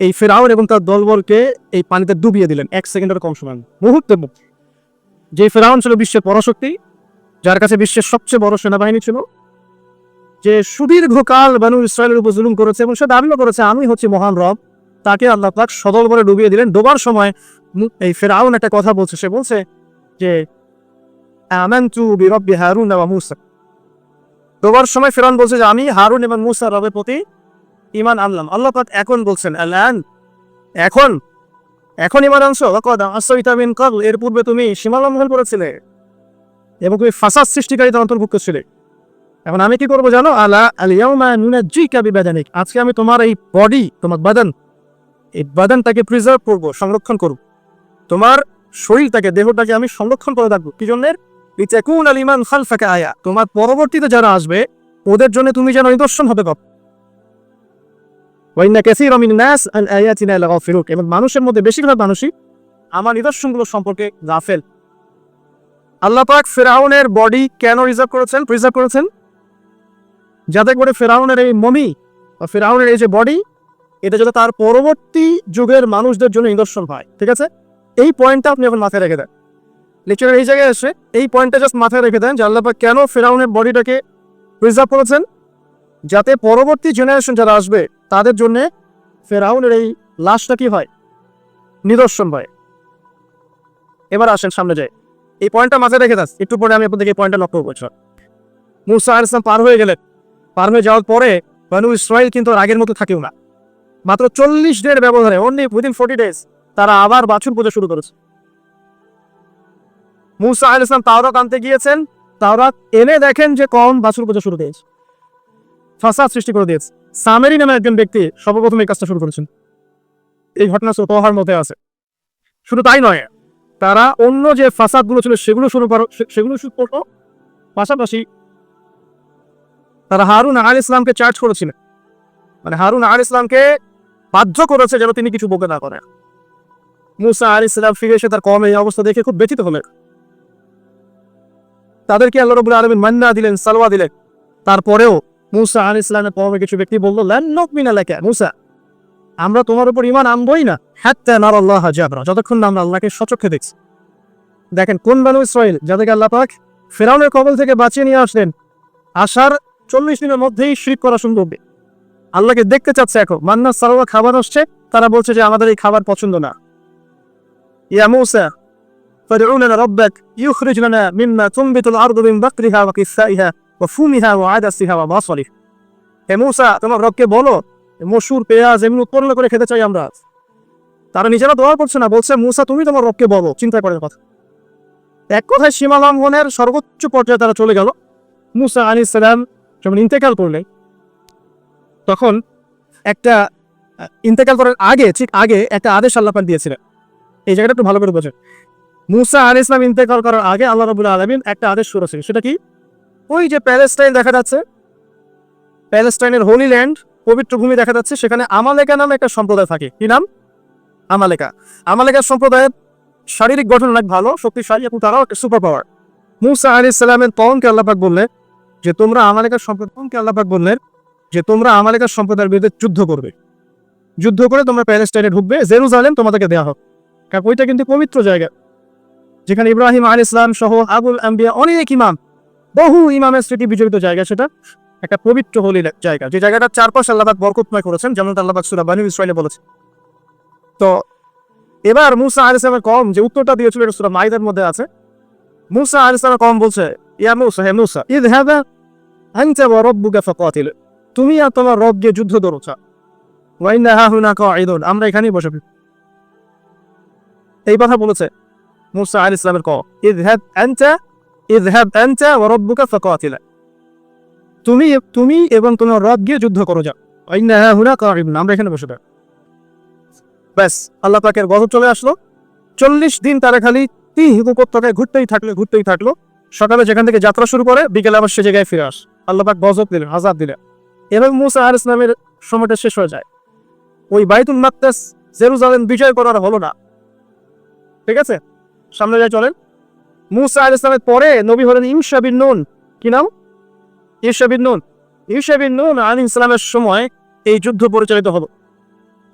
Speaker 1: এই ফেরাউন এবং তার দলবলকে এই পানিতে ডুবিয়ে দিলেন। 1 সেকেন্ডের কম সময়, মুহূর্তের মুখ। যে ফেরাউন ছিল বিশ্বের পরাশক্তি, যার কাছে বিশ্বের সবচেয়ে বড় সেনাবাহিনী ছিল, যে সুদীর্ঘকাল বনু ইসরায়েলের উপর জুলুম করেছে এবং সে দাবিও করেছে আমি হচ্ছি মহান রব, তাকে আল্লাহ পাক সদল বলে ডুবিয়ে দিলেন। ডোবার সময় এই ফেরাউন একটা কথা বলছে, সে বলছে যে আমানতু বিরব্বি হারুন ওয়া মূসা। ডোবার সময় ফেরাউন বলছে যে আমি হারুন এবং মূসার রবের প্রতি ঈমান আনলাম। আল্লাহ পাক এখন বলছেন আলান, এখন ঈমান আনছো? লাকাদ আসাইতা মিন ক্বাবল, এর পূর্বে তুমি সীমা লঙ্ঘন করেছিলে এবং তুমি ফাসাদ সৃষ্টিকারীদের অন্তর্ভুক্ত ছিলে। এখন আমি কি করবো জানো? আলা আল ইয়াউমা নুনাজ্জিকা বিবাদানিক, আজকে আমি তোমার এই বডি, তোমার বাদান, এই বাদানটাকে প্রিজার্ভ করব, সংরক্ষণ করব। তোমার শরীরটাকে, দেহটাকে আমি সংরক্ষণ করে রাখবো। কি জন্য? লিতাকুন আল ঈমান খালফাকা আয়া, তোমার পরবর্তীতে যারা আসবে ওদের জন্য তুমি যেন নিদর্শন হবে। ওয়া ইন্না কাসীরাম মিনান নাস আন আয়াতিনা লাগাফিলুন, এবং মানুষের মধ্যে বেশিরভাগ মানুষই আমার নিদর্শনগুলো সম্পর্কে গাফেল। আল্লাহ পাক ফিরআউনের বডি কেন প্রিজার্ভ করেছেন? যাতে করে ফেরাউনের এই মমি বা ফেরাউনের এই যে বডি, এটা যাতে তার পরবর্তী যুগের মানুষদের জন্য নিদর্শন হয়। ঠিক আছে, এই পয়েন্টটা আপনি এখন মাথায় রেখে দেন। লেকচারের এই জায়গায় এসে এই পয়েন্টটা জাস্ট মাথায় রেখে দেন যে আল্লাহ পাক কেন ফেরাউনের বডিটাকে প্রিজার্ভ করেছেন, যাতে পরবর্তী জেনারেশন যারা আসবে তাদের জন্য ফেরাউনের এই লাশটা কি হয়, নিদর্শন হয়। এবার আসেন সামনে যাই, এই পয়েন্টটা মাথায় রেখে দেন। একটু পরে আমি আপনাদেরকে এই পয়েন্টটা লক্ষ্য করছি। মুসা আলাইহিস সালাম পার হয়ে গেলেন। পার হয়ে যাওয়ার পরে বনু ইসরাইল কিন্তু আগের মতো থাকেও না। মাত্র 40 দিনের ব্যবধানে, অনলি উইদিন 40 ডেজ, তারা আবার বাছুর পূজা শুরু করেছে। মুসা আলাইহিস সালাম তাওরাত আনতে গিয়েছেন, তাওরাত এনে দেখেন যে কম বাছুর পূজা শুরু হয়েছে, ফাসাদ সৃষ্টি করে দিয়েছে। সামেরি নামে একজন ব্যক্তি সর্বপ্রথম এই কাজটা শুরু করেছেন। এই ঘটনা তোহার মধ্যে আছে। শুধু তাই নয়, তারা অন্য যে ফাসাদগুলো ছিল সেগুলো শুরু করতো। পাশাপাশি তারা হারুন আলাইহিস সালামকে চার্জ করেছিলেন, মানে হারুন আলাইহিস সালামকে বাধ্য করেছে যেন তিনি কিছু বলতে না করেন। মুসা আলাইহিস সালাম ফিরে এসে তার কওমের এই অবস্থা দেখে খুব ব্যথিত হলেন। তাদেরকে আল্লাহ রাব্বুল আলামিন মান্না দিলেন, সালওয়া দিলেন। তারপরেও মুসা আলাইহিস সালামের কওমের কিছু ব্যক্তি বলল, লান নুমিনা লাকা মুসা, আমরা তোমার উপর ঈমান আনবই না হাত্তা নারাল্লাহ জাবরা, যতক্ষণ না আমরা আল্লাহকে সচক্ষে দেখছি। দেখেন কোন বনু ইসরাইল যাদেরকে আল্লাহ পাক ফিরআউনের কবল থেকে বাঁচিয়ে নিয়ে আসলেন, আসার 40 দিনের মধ্যেই শিরক করা শুরু করবে। আল্লাহকে দেখতে চাচ্ছে। এখন মান্না সালওয়া খাবার আসছে, তারা বলছে যে আমাদের এই খাবার পছন্দ না। ইয়া মুসা ফাদউ লানা রাব্বাক ইখরিজ লানা মিম্মা তুনবিতুল আরদু মিন বাকরিহা ওয়া কিসাইহা ওয়া ফুমিহা ওয়া আদাসিহা ওয়া বাসলিহা, হে মুসা তোমার রবকে বলো মসুর, পেঁয়াজ এমনি উৎপন্ন করে খেতে চাই আমরা। তারা নিজেরা দোয়া করছে না, বলছে মুসা তুমি তোমার রবকে বলো, চিন্তা করার কথা। এক কথায় সীমা লঙ্ঘনের সর্বোচ্চ পর্যায়ে তারা চলে গেল। মুসা আলাইহিস সালাম যখন ইন্তেকাল করলেন, তখন একটা ইন্তেকাল করার ঠিক আগে একটা আদেশ আল্লাহ পাক দিয়েছিলেন। এই জায়গাটা একটু ভালো করে বোঝেন। মুসা আলাইহিস সালাম ইন্তেকাল করার আগে আল্লাহ রাব্বুল আলামিন একটা আদেশ করেছিলেন। সেটা কি? ওই যে প্যালেস্টাইন দেখা যাচ্ছে, প্যালেস্টাইনের হোলি ল্যান্ড, পবিত্র ভূমি দেখা যাচ্ছে, সেখানে আমালেকা নামে একটা সম্প্রদায় থাকে। কি নাম? আমালেকা সম্প্রদায়ের শারীরিক গঠন অনেক ভালো, শক্তিশালী, এবং তারাও একটা সুপার পাওয়ার। মুসা আলাইহিস সালামের কওমকে আল্লাহ পাক বললেন যে তোমরা আমালেকা সম্প্রদায়কে আল্লাহ পাক বললেন যে তোমরা আমালেকার সম্প্রদায়ের বিরুদ্ধে যুদ্ধ করবে, যুদ্ধ করে তোমরা প্যালেস্টাইনে ঢুকবে, জেরুজালেম তোমাদেরকে দেওয়া হোক। কারণ ওইটা কিন্তু পবিত্র জায়গা, যেখানে ইব্রাহিম আলাইহিস সালাম সহ আবুল আম্বিয়া অনেক ইমাম, বহু ইমামের স্মৃতি বিজড়িত জায়গা। সেটা একটা পবিত্র হোলি জায়গা, যে জায়গাটার চারপাশ আল্লাহ পাক বরকতময় করেছেন, যেমন আল্লাহ পাক সূরা বানী ইসরাঈলে বলেছে। তো এবার মুসা আলাইহিস সালামের কওম যে উত্তরটা দিয়েছিল, এটা সূরা মাইদার মধ্যে আছে। মুসা আলাইহিস সালামের কওম বলছে, ইয়া মুসা, হে মুসা, ইযহাবা আনতা ওয়া রাব্বুকা ফাকাতিল, তুমি আর তোমার রব গিয়ে যুদ্ধ করো। ওয়া ইন্না হাহুনা কাঈদুন, আমরা এখানেই বসে আছি। এই কথা বলেছে মুসা আলাইহিস সালামের কওম, ইযহাব আনতা ওয়া রাব্বুকা ফাকাতিলা, তুমি এবং তোমার রব গিয়ে যুদ্ধ করো যাও। ওয়া ইন্না হাহুনা কাঈদুন, আমরা এখানে বসে আছি। ব্যাস, আল্লাহ পাকের গজব চলে আসলো। 40 দিন তারা খালি তিহ উপত্যকায় ঘুরতেই থাকলো। সকালে যেখান থেকে যাত্রা শুরু করে, বিকেলে আবার সে জায়গায় ফিরে আস। আল্লাহ পাক গজব দিলেন, আযাব দিলেন। এবং মুসা আলাইহিস সালামের সময়টা শেষ হয়ে যায়। ওই বাইতুল মাকদাস, জেরুজালেম বিজয় করার হলো না। ঠিক আছে, সামনে যায় চলেন। মুসা আলাইহিস সালামের পরে নবী হলেন ইউশা বিন নুন। কি নাম? ইউশা বিন নুন আলাইহিস সালামের সময় এই যুদ্ধ পরিচালিত হলো,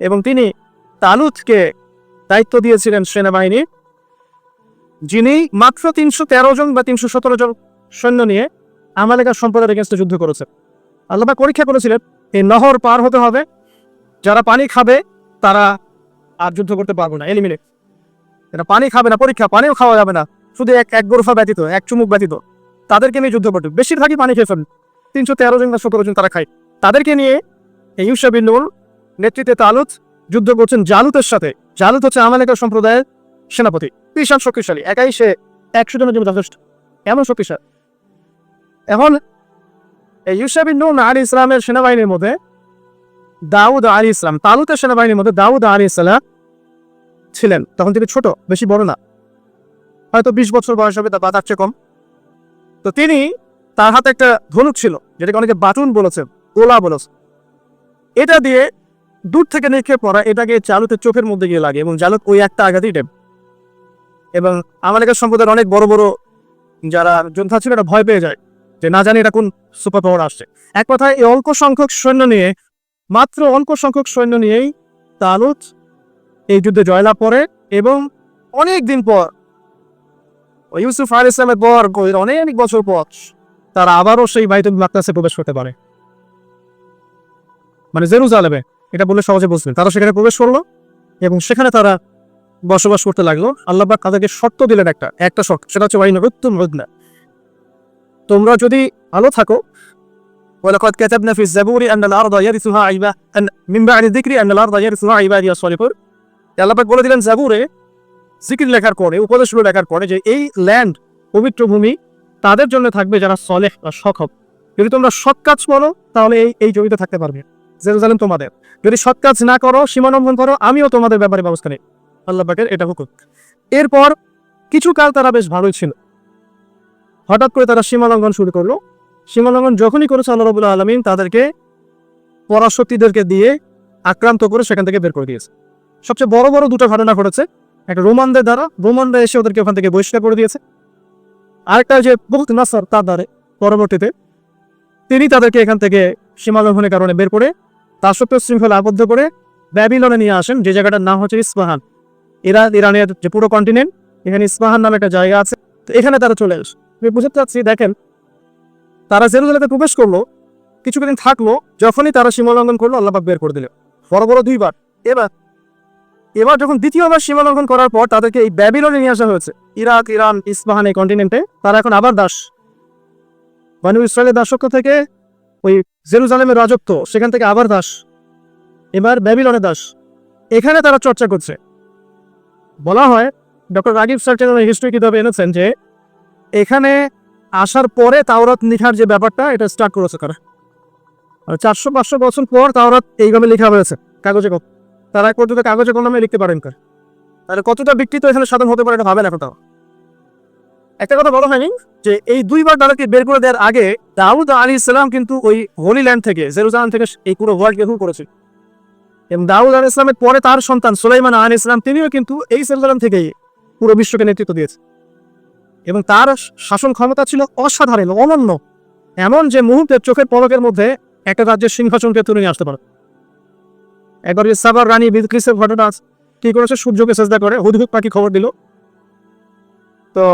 Speaker 1: এবং তিনি তালুতকে দায়িত্ব দিয়েছিলেন সেনাবাহিনী, যিনি মাত্র 313 জন বা 317 জন সৈন্য নিয়ে আমালেকার সম্প্রদায়ের এগেইনস্টে যুদ্ধ করেছেন। আল্লাহ পাক পরীক্ষা করেছিলেন, এই নহর পার হতে হবে, যারা পানি খাবে তারা আর যুদ্ধ করতে পারবে না, এলিমিনেট। যারা পানি খাবে না, পরীক্ষা, পানিও খাওয়া যাবে না, শুধু এক গোরফা ব্যতীত, এক চুমুক ব্যতীত, তাদেরকে নিয়ে যুদ্ধ করতে। বেশিরভাগই পানি খেয়ে ফেলেন, 313 জন বা 17 জন তারা খায়। তাদেরকে নিয়ে এই ইউশা বিন নুন নেতৃত্বে তালুত যুদ্ধ করছেন জালুতের সাথে। জালুত হচ্ছে আমালেকার সম্প্রদায়ের সেনাপতি, বিশাল শক্তিশালী, একাই সে 100 জনের জন্য যথেষ্ট, এমন শক্তিশালী। এখন এই ইউশা বিন নুন আলাইহিস সালামের সেনাবাহিনীর মধ্যে দাউদ আলাইহিস সালাম, তালুতের সেনাবাহিনীর মধ্যে দাউদ আলাইহিস সালাম ছিলেন। তখন তিনি ছোট, বেশি বড় না, হয়তো 20 বছর বয়স হবে, বা তার চেয়ে কম। তো তিনি, তার হাতে একটা ধনুক ছিল, যেটাকে অনেকে বাটুন বলেছে, গোলা বলেছে। এটা দিয়ে দূর থেকে নিক্ষেপ করা, এটাকে জালুতের চোখের মধ্যে গিয়ে লাগে, এবং জালুত ওই একটা আঘাতেই ডেব। এবং আমালেকার সম্প্রদায়ের অনেক বড় বড় যারা যোদ্ধা ছিল, এটা ভয় পেয়ে যায় যে না জানি এটা কোন সুপার পাওয়ার আসছে। এক কথায় এই মাত্র অল্প সংখ্যক সৈন্য নিয়েই তালুত এই যুদ্ধে জয়লাভ করে। এবং অনেক দিন পর, ইউসুফ আলাইহিস সালামের পর অনেক বছর পর, তারা আবারও সেই বাইতুল মাকদাসে প্রবেশ করতে পারে, মানে জেরুজালেমে। এটা বললে সহজে বুঝবেন। তারা সেখানে প্রবেশ করলো এবং সেখানে তারা বসবাস করতে লাগলো। আল্লাহ পাক তাদেরকে শর্ত দিলেন, একটা শর্ত, সেটা হচ্ছে তোমরা যদি ভালো থাকো, ওয়ালাকাদ কাতাবনা ফিজ জাবুরি আন্নাল আরদা ইয়ারিসুহা মিন বা'দি যিকরি আন্নাল আরদা ইয়ারিসুহা ইবাদিয়াস সালিহুন। আল্লাহ পাক বলে দিলেন জাবুরে, জিকির লেখার পরে, উপদেশগুলো লেখার পরে, যে এই ল্যান্ড, পবিত্র ভূমি, তাদের জন্য থাকবে যারা সলেহ বা সৎ হবে। যদি তোমরা সৎ কাজ করো তাহলে এই জমিতে থাকতে পারবে, জেরুজালেম তোমাদের। যদি সৎ কাজ না করো, সীমালঙ্ঘন করো, আমিও তোমাদের ব্যাপারে ব্যবস্থা নেই। আল্লাহ পাকের এটা হুকুম। এরপর কিছু কাল তারা বেশ ভালোই ছিল। হঠাৎ করে তারা সীমালঙ্ঘন শুরু করলো। সীমালঙ্ঘন যখনই করেছে, আল্লাহ রাব্বুল আলামিন তাদেরকে পরাশক্তিদেরকে দিয়ে আক্রান্ত করে সেখান থেকে বের করে দিয়েছে। সবচেয়ে বড় বড় দুটো ঘটনা ঘটেছে। একটা রোমানদের দ্বারা, রোমানরা এসে ওদেরকে ওখান থেকে বহিষ্কার করে দিয়েছে। আরেকটা যে বুখত নাসর, তার দ্বারা পরবর্তীতে তিনি তাদেরকে এখান থেকে সীমালঙ্ঘনের কারণে বের করে দাসত্ব শৃঙ্খলা আবদ্ধ করে ব্যাবিলনে নিয়ে আসেন, যে জায়গাটার নাম হচ্ছে ইস্পাহান। ইরানের যে পুরো কন্টিনেন্ট, এখানে ইস্পাহান নামে একটা জায়গা আছে। তো এখানে তারা চলে আসে। আমি বুঝতে চাচ্ছি, দেখেন, তারা জেরুজালেমে প্রবেশ করলো, কিছুদিন থাকলো, যখনই তারা সীমালঙ্ঘন করলো, আল্লাহ পাক বের করে দিল বড় বড় দুইবার। এবার যখন দ্বিতীয়বার সীমালঙ্ঘন করার পর তাদেরকে এই ব্যাবিলনে নিয়ে আসা হয়েছে, ইরাক, ইরান, ইস্পাহান এই কন্টিনেন্টে। তারা এখন আবার দাস, বনু ইসরায়েলের দাসত্ব থেকে ওই জেরুজালেমের রাজত্ব, সেখান থেকে আবার দাস, এবার ব্যাবিলনে দাস। এখানে তারা চর্চা করছে। বলা হয়, ডক্টর রাগিব স্যার হিস্ট্রি কিতাবে এনেছেন যে এখানে আসার পরে তাওরাত লেখার যে ব্যাপারটা, এটা স্টার্ট করেছে তারা। 400-500 বছর পর তাওরাত এইভাবে লেখা হয়েছে কাগজে। তারা কতটা কাগজে কলমে লিখতে পারেন, তাহলে কতটা ব্যক্তিত্ব এখানে সাধন হতে পারে, এটা ভাবেন এখন। তাও একটা কথা বলা হয়নি যে এই দুইবার তাদেরকে বের করে দেওয়ার আগে দাউদ আলাইহিস সালাম কিন্তু ওই হোলি ল্যান্ড থেকে, জেরুজালেম থেকে এই পুরো ওয়ার্ল্ডকে রুল করেছে। এবং দাউদ আলাইহিস সালামের পরে তার সন্তান সুলাইমান আলাইহিস সালাম, তিনিও কিন্তু এই জেরুজালেম থেকেই পুরো বিশ্বকে নেতৃত্ব দিয়েছে। এবং তার শাসন ক্ষমতা ছিল অসাধারণ, অনন্য, এমন যে মুহূর্তে চোখের পলকের মধ্যে একটা রাজ্যের সিংহাসনকে তুলে নিয়ে আসতে পারে। একবার সাবার রানী বিলকিসের ঘটনা কি করেছে, সূর্যকে সেজদা করে হুদহুদ পাখি খবর দিল। তো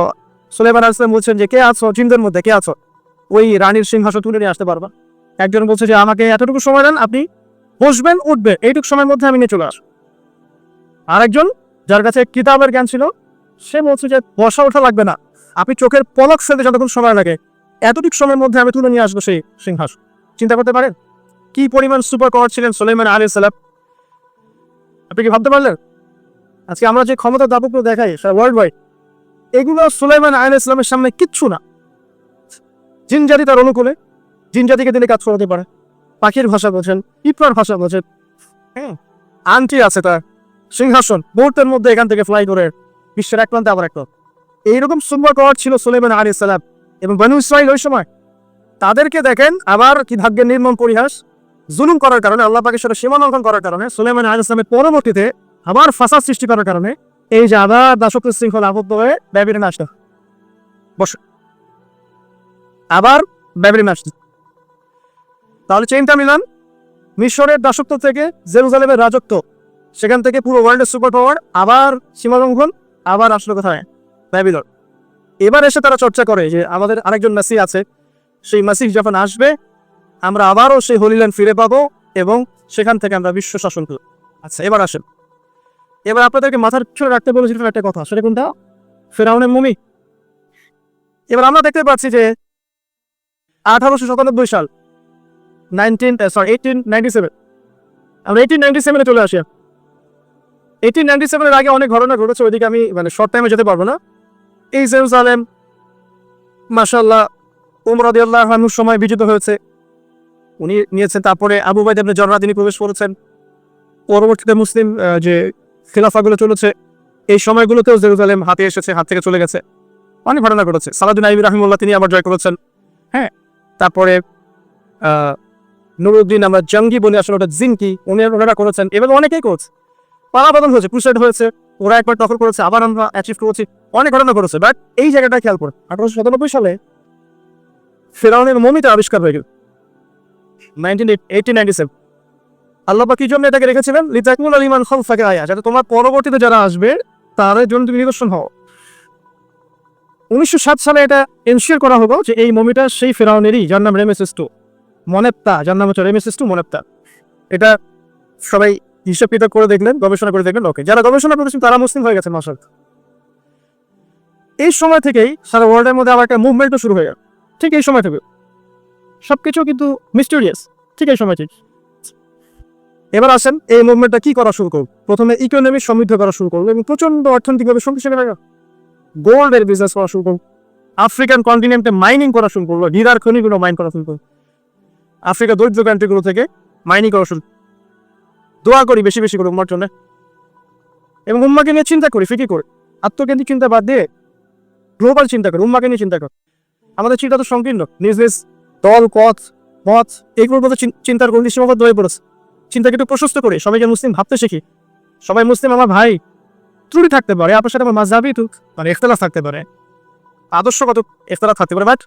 Speaker 1: সুলাইমান আলাইহিস সালাম বলছেন যে কে আছো জিনদের মধ্যে, কে আছো ওই রানীর সিংহাসন তুলে নিয়ে আসতে পারবা? একজন বলছে যে আমাকে এতটুকু সময় দেন, আপনি বসবেন উঠবে এইটুকু সময়ের মধ্যে আমি নিয়ে চলে আসবো। আরেকজন যার কাছে কিতাবের জ্ঞান ছিল সে বলছে যে বসা ওঠা লাগবে না, আপনি চোখের পলক ফেলতে যতক্ষণ সময় লাগে এতটুকু সময়ের মধ্যে আমি তুলে নিয়ে আসবো সেই সিংহাসন। চিন্তা করতে পারেন কি পরিমাণ সুপার পাওয়ার ছিলেন সুলাইমান আলাইহিস সালাম? আপনি কি ভাবতে পারলেন? আজকে আমরা যে ক্ষমতা দাপকগুলো দেখাই ওয়ার্ল্ড ওয়াইড, এগুলো সুলাইমান আলাইহিস সালামের সামনে কিচ্ছু না। জিন জাতি তার অনুকূলে, জিন জাতিকে দিলে কাজ করাতে পারে। পাখির ভাষা বোঝেন, পিঁপড়ার ভাষা বোঝেন, হ্যাঁ আন্টি আছে তার সিংহাসন, মুহূর্তের মধ্যে এখান থেকে ফ্লাই করে বিশ্বের এক প্রান্তে আবার একটা। এইরকম সুপার পাওয়ার ছিল সুলাইমান আলাইহিস সালাম। এবং বনু ইসরাইল ওই সময় তাদেরকে দেখেন আবার কি ভাগ্যের নির্মম পরিহাস, জুলুম করার কারণে, আল্লাহ পাকের সাথে সীমা লঙ্ঘন করার কারণে, সুলাইমান আলাইহিস সালামের পরবর্তীতে আবার ফাসাদ সৃষ্টি করার কারণে এই যে আবার দাসত্ব শৃঙ্খলা আবদ্ধ হয়ে ব্যাবিলনে আসতে বস, আবার ব্যাবিলনে আসতে। তাহলে চেইনটা মিলান, মিশরের দাসত্ব থেকে জেরুজালেমের রাজত্ব, সেখান থেকে পুরো ওয়ার্ল্ডের সুপার পাওয়ার, আবার সীমা লঙ্ঘন, আবার আসলো কোথায়? ব্যাবিলন। এবার এসে তারা চর্চা করে যে আমাদের আরেকজন মেসি আছে, সেই মেসি যখন আসবে আমরা আবারও সেই হোলিল্যান্ড ফিরে পাবো এবং সেখান থেকে আমরা বিশ্ব শাসন করব। আচ্ছা এবার আসেন, এবার আপনাদেরকে মাথার পিছনে রাখতে বলেছিলাম একটা কথা, সেটা কোনটা? ফেরাউনের মমি। এবার আমরা দেখতে পাচ্ছি যে 1897 সাল 1897, আমরা 1897 চলে আসি। 1897 আগে অনেক ঘটনা ঘটেছে, ওইদিকে আমি শর্ট টাইমে যেতে পারবো না। এই জেরুজালেম মাশাআল্লাহ উমর রাদিয়াল্লাহু আনহুর সময় বিজিত হয়েছে, উনি নিয়েছেন। তারপরে আবু উবাইদা ইবনে জাররাহ তিনি প্রবেশ করেছেন। পরবর্তীতে মুসলিম যে খিলাফাগুলো চলেছে এই সময়গুলোতেও জেরুজালেম হাতে এসেছে, হাত থেকে চলে গেছে, অনেক ঘটনা ঘটেছে। সালাউদ্দিন আইয়ুবী রাহিমাহুল্লাহ তিনি আবার জয় করেছেন। হ্যাঁ, তারপরে নুরুদ্দিন আমরা জঙ্গি বলে, আসলে ওটা জিনকি, ওনারা করেছেন। এবার অনেকেই করছে, পালাবদল হয়েছে, ক্রুসেড হয়েছে, ওরা একবার দখল করেছে, আবার আমরা অ্যাচিভ করেছি, অনেক ঘটনা করেছে। বাট এই জায়গাটা খেয়াল করে 1897 সালে ফেরাউনের মমিটা আবিষ্কার হয়ে গেল 1897। আল্লাহ পাক কি জন্য এটাকে রেখেছিলেন? লিতাকুল আলিমান খালফাকা আয়া, যাতে তোমার পরবর্তীতে যারা আসবে তাদের জন্য তুমি নিদর্শন হও। 1907 সালে এটা এনশিওর করা হলো যে এই মমিটা সেই ফেরাউনেরই, যার নাম রেমেসিস II মনেপ্তা, যার নাম হচ্ছে রেমেসিস II মনেপ্তা। এটা সবাই হিসাব কিতাব করে দেখলেন, গবেষণা করে দেখলেন, ওকে যারা গবেষণা করেছেন তারা মুসলিম হয়ে গেছেন মাশাআল্লাহ। এই সময় থেকেই সারা ওয়ার্ল্ডের মধ্যে আবার একটা মুভমেন্টও শুরু হয়ে গেল, ঠিক এই সময় থেকে। সবকিছু কিন্তু মিস্টেরিয়াস, ঠিক এই সময় থেকে। এবার আসেন এই মুভমেন্টটা কি করা শুরু করব। প্রথমে ইকোনমি সমৃদ্ধ করা শুরু করবো এবং প্রচন্ড অর্থনৈতিকভাবে শক্তিশালী হয়ে গেল। গোল্ডের বিজনেস করা শুরু করবো, আফ্রিকান কন্টিনেন্টে মাইনিং করা শুরু করবো, হীরার খনিগুলো মাইন করা শুরু করবো, আফ্রিকা দরিদ্র কান্ট্রিগুলো থেকে মাইনিং করা শুরু। দোয়া করি বেশি বেশি করে উম্মার জন্য, এবং উম্মাকে নিয়ে চিন্তা করি, ফিকির করি, আত্মকেন্দ্রিক চিন্তা বাদ দিয়ে গ্লোবাল চিন্তা করি, উম্মাকে নিয়ে চিন্তা করি। আমাদের চিন্তা তো সংকীর্ণ, নিজ নিজ দল, পথ, মত, এগুলোর মধ্যে চিন্তার গণ্ডি সীমাবদ্ধ হয়ে পড়েছে। চিন্তাকে একটু প্রশস্ত করে সবাইকে মুসলিম ভাবতে শিখি। সবাই মুসলিম আমার ভাই, ত্রুটি থাকতে পারে, আপনার সাথে আমার মাযহাবি ইখতিলাফ থাকতে পারে, আদর্শগত ইখতিলাফ থাকতে পারে, বাট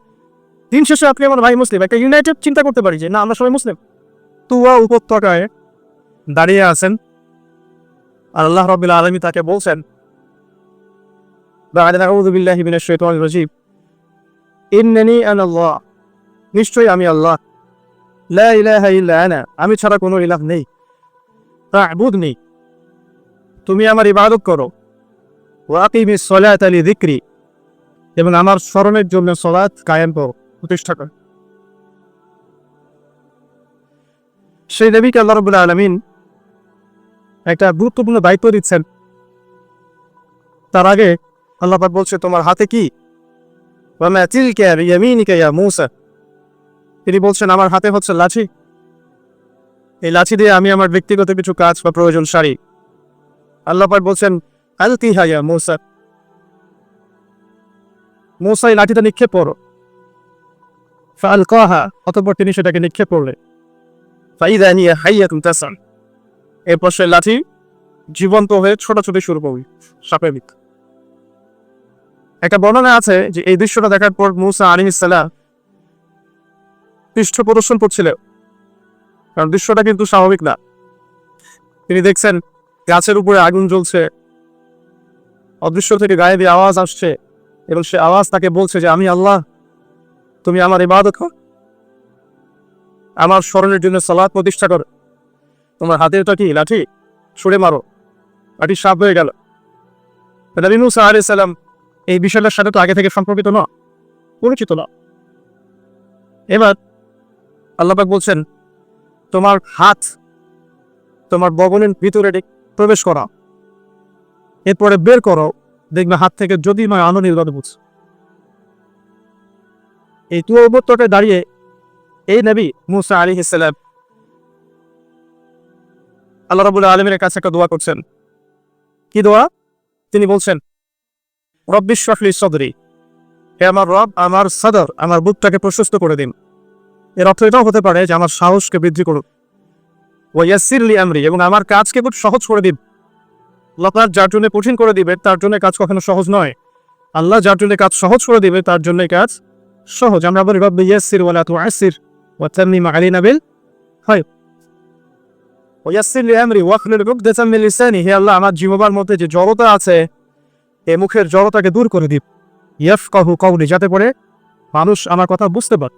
Speaker 1: দিন শেষে আপনি আমার ভাই মুসলিম, একটা ইউনাইটেড চিন্তা করতে পারি যে না আমরা সবাই মুসলিম। তুয়া উপত্যকায় দাঁড়িয়ে আছেন, আর আল্লাহ রাব্বুল আলামিন তাকে বলছেন আউযু বিল্লাহি মিনাশ শাইতানির রাজীম, ইন্নানি আনাল্লাহ, নিশ্চয়ই আমি আল্লাহ, লা ইলাহা ইল্লা আনা, আমি ছাড়া কোনো ইলাহ নেই, ফা'বুদনি, তুমি আমার ইবাদত করো, ওয়া আকিমিস সালাতা লিযিকরি, এবং আমার স্মরণের জন্য সালাত কায়েম করো, প্রতিষ্ঠা করো। সেই নবীকে আল্লাহ রাব্বুল আলামিন একটা গুরুত্বপূর্ণ দায়িত্ব দিচ্ছেন। তার আগে আল্লাহ পাক বলছে তোমার হাতে কি? ওয়া মা তিলকা বিয়ামিনিকা ইয়া মূসা, তিনি বলছেন আমার হাতে হচ্ছে লাঠি, এই লাঠি দিয়ে আমি আমার ব্যক্তিগত কিছু কাজ বা প্রয়োজন সারি। আল্লাহ পাক বলছেন আলকিহা ইয়া মূসা, মূসা এই লাঠিটা নিক্ষেপ করো। ফাআলকাহা, অতঃপর তিনি সেটাকে নিক্ষেপ করলেন। ফাইযা হিয়া হাইয়াতুন তাসআ, এরপর সেই লাঠি জীবন্ত হয়ে ছোটাছুটি শুরু করবে সাপের মতো। একটা বর্ণনা আছে যে এই দৃশ্যটা দেখার পর মূসা আলাইহিস সালাম পৃষ্ঠ প্রদর্শন করছিলেন কারণ দৃশ্যটা কিন্তু স্বাভাবিক না। তিনি দেখছেন গাছের উপরে আগুন জ্বলছে, অদৃশ্য থেকে গায়েবী আওয়াজ আসছে, এবং সে আওয়াজ তাকে বলছে যে আমি আল্লাহ, তুমি আমার ইবাদত কর, আমার স্মরণের জন্য সালাত প্রতিষ্ঠা কর। তোমার হাতে ওটা কি লাঠি, ছুঁড়ে মারো, লাঠি সাপ হয়ে গেল। নবী মুসা আলাইহিস সালাম এই বিষয়টার সাথে তো আগে থেকে সম্পর্কিত না, পরিচিত না। এবার আল্লাহ পাক বলছেন তোমার হাত তোমার বগলের ভিতরে প্রবেশ করা, এরপরে বের করো, দেখবে হাত থেকে যদি নয় আলো নির্গত বুঝ। এই তুয়া উপত্যকায় দাঁড়িয়ে এই নবী মুসা আলাইহিস সালাম আল্লাহ রাব্বুল আলামিনের কাছে একটা দোয়া করছেন। কি দোয়া? তিনি বলছেন রব্বি ইশরাহ লি সাদরি, হে আমার রব আমার সাদর, আমার বুকটাকে প্রশস্ত করে দিন। এর অর্থ এটাও হতে পারে যে আমার সাহসকে বৃদ্ধি করুন। ওয়া ইয়াসসির লি আমরি, এবং আমার কাজকে খুব সহজ করে দিন। আল্লাহ যার জন্য কঠিন করে দিবে তার জন্য কাজ কখনো সহজ নয়। আল্লাহ যার জন্য কাজ সহজ করে দিবে তার জন্য কাজ সহজ। আমরা বলি রব্বি ইয়াসসির ওয়া লা তুআসসির ওয়া তাম্মিম আলাইনা বিল খায়র। ওয়া ইয়াসসির লি আমরি ওয়াহলুল উকদাতাম মিন লিসানি, হে আল্লাহ আমার জিহ্বার মধ্যে যে জড়তা আছে এই মুখের জড়তাকে দূর করে দিন। ইয়াফকাহু কওলি, যাতে করে মানুষ আমার কথা বুঝতে পারে।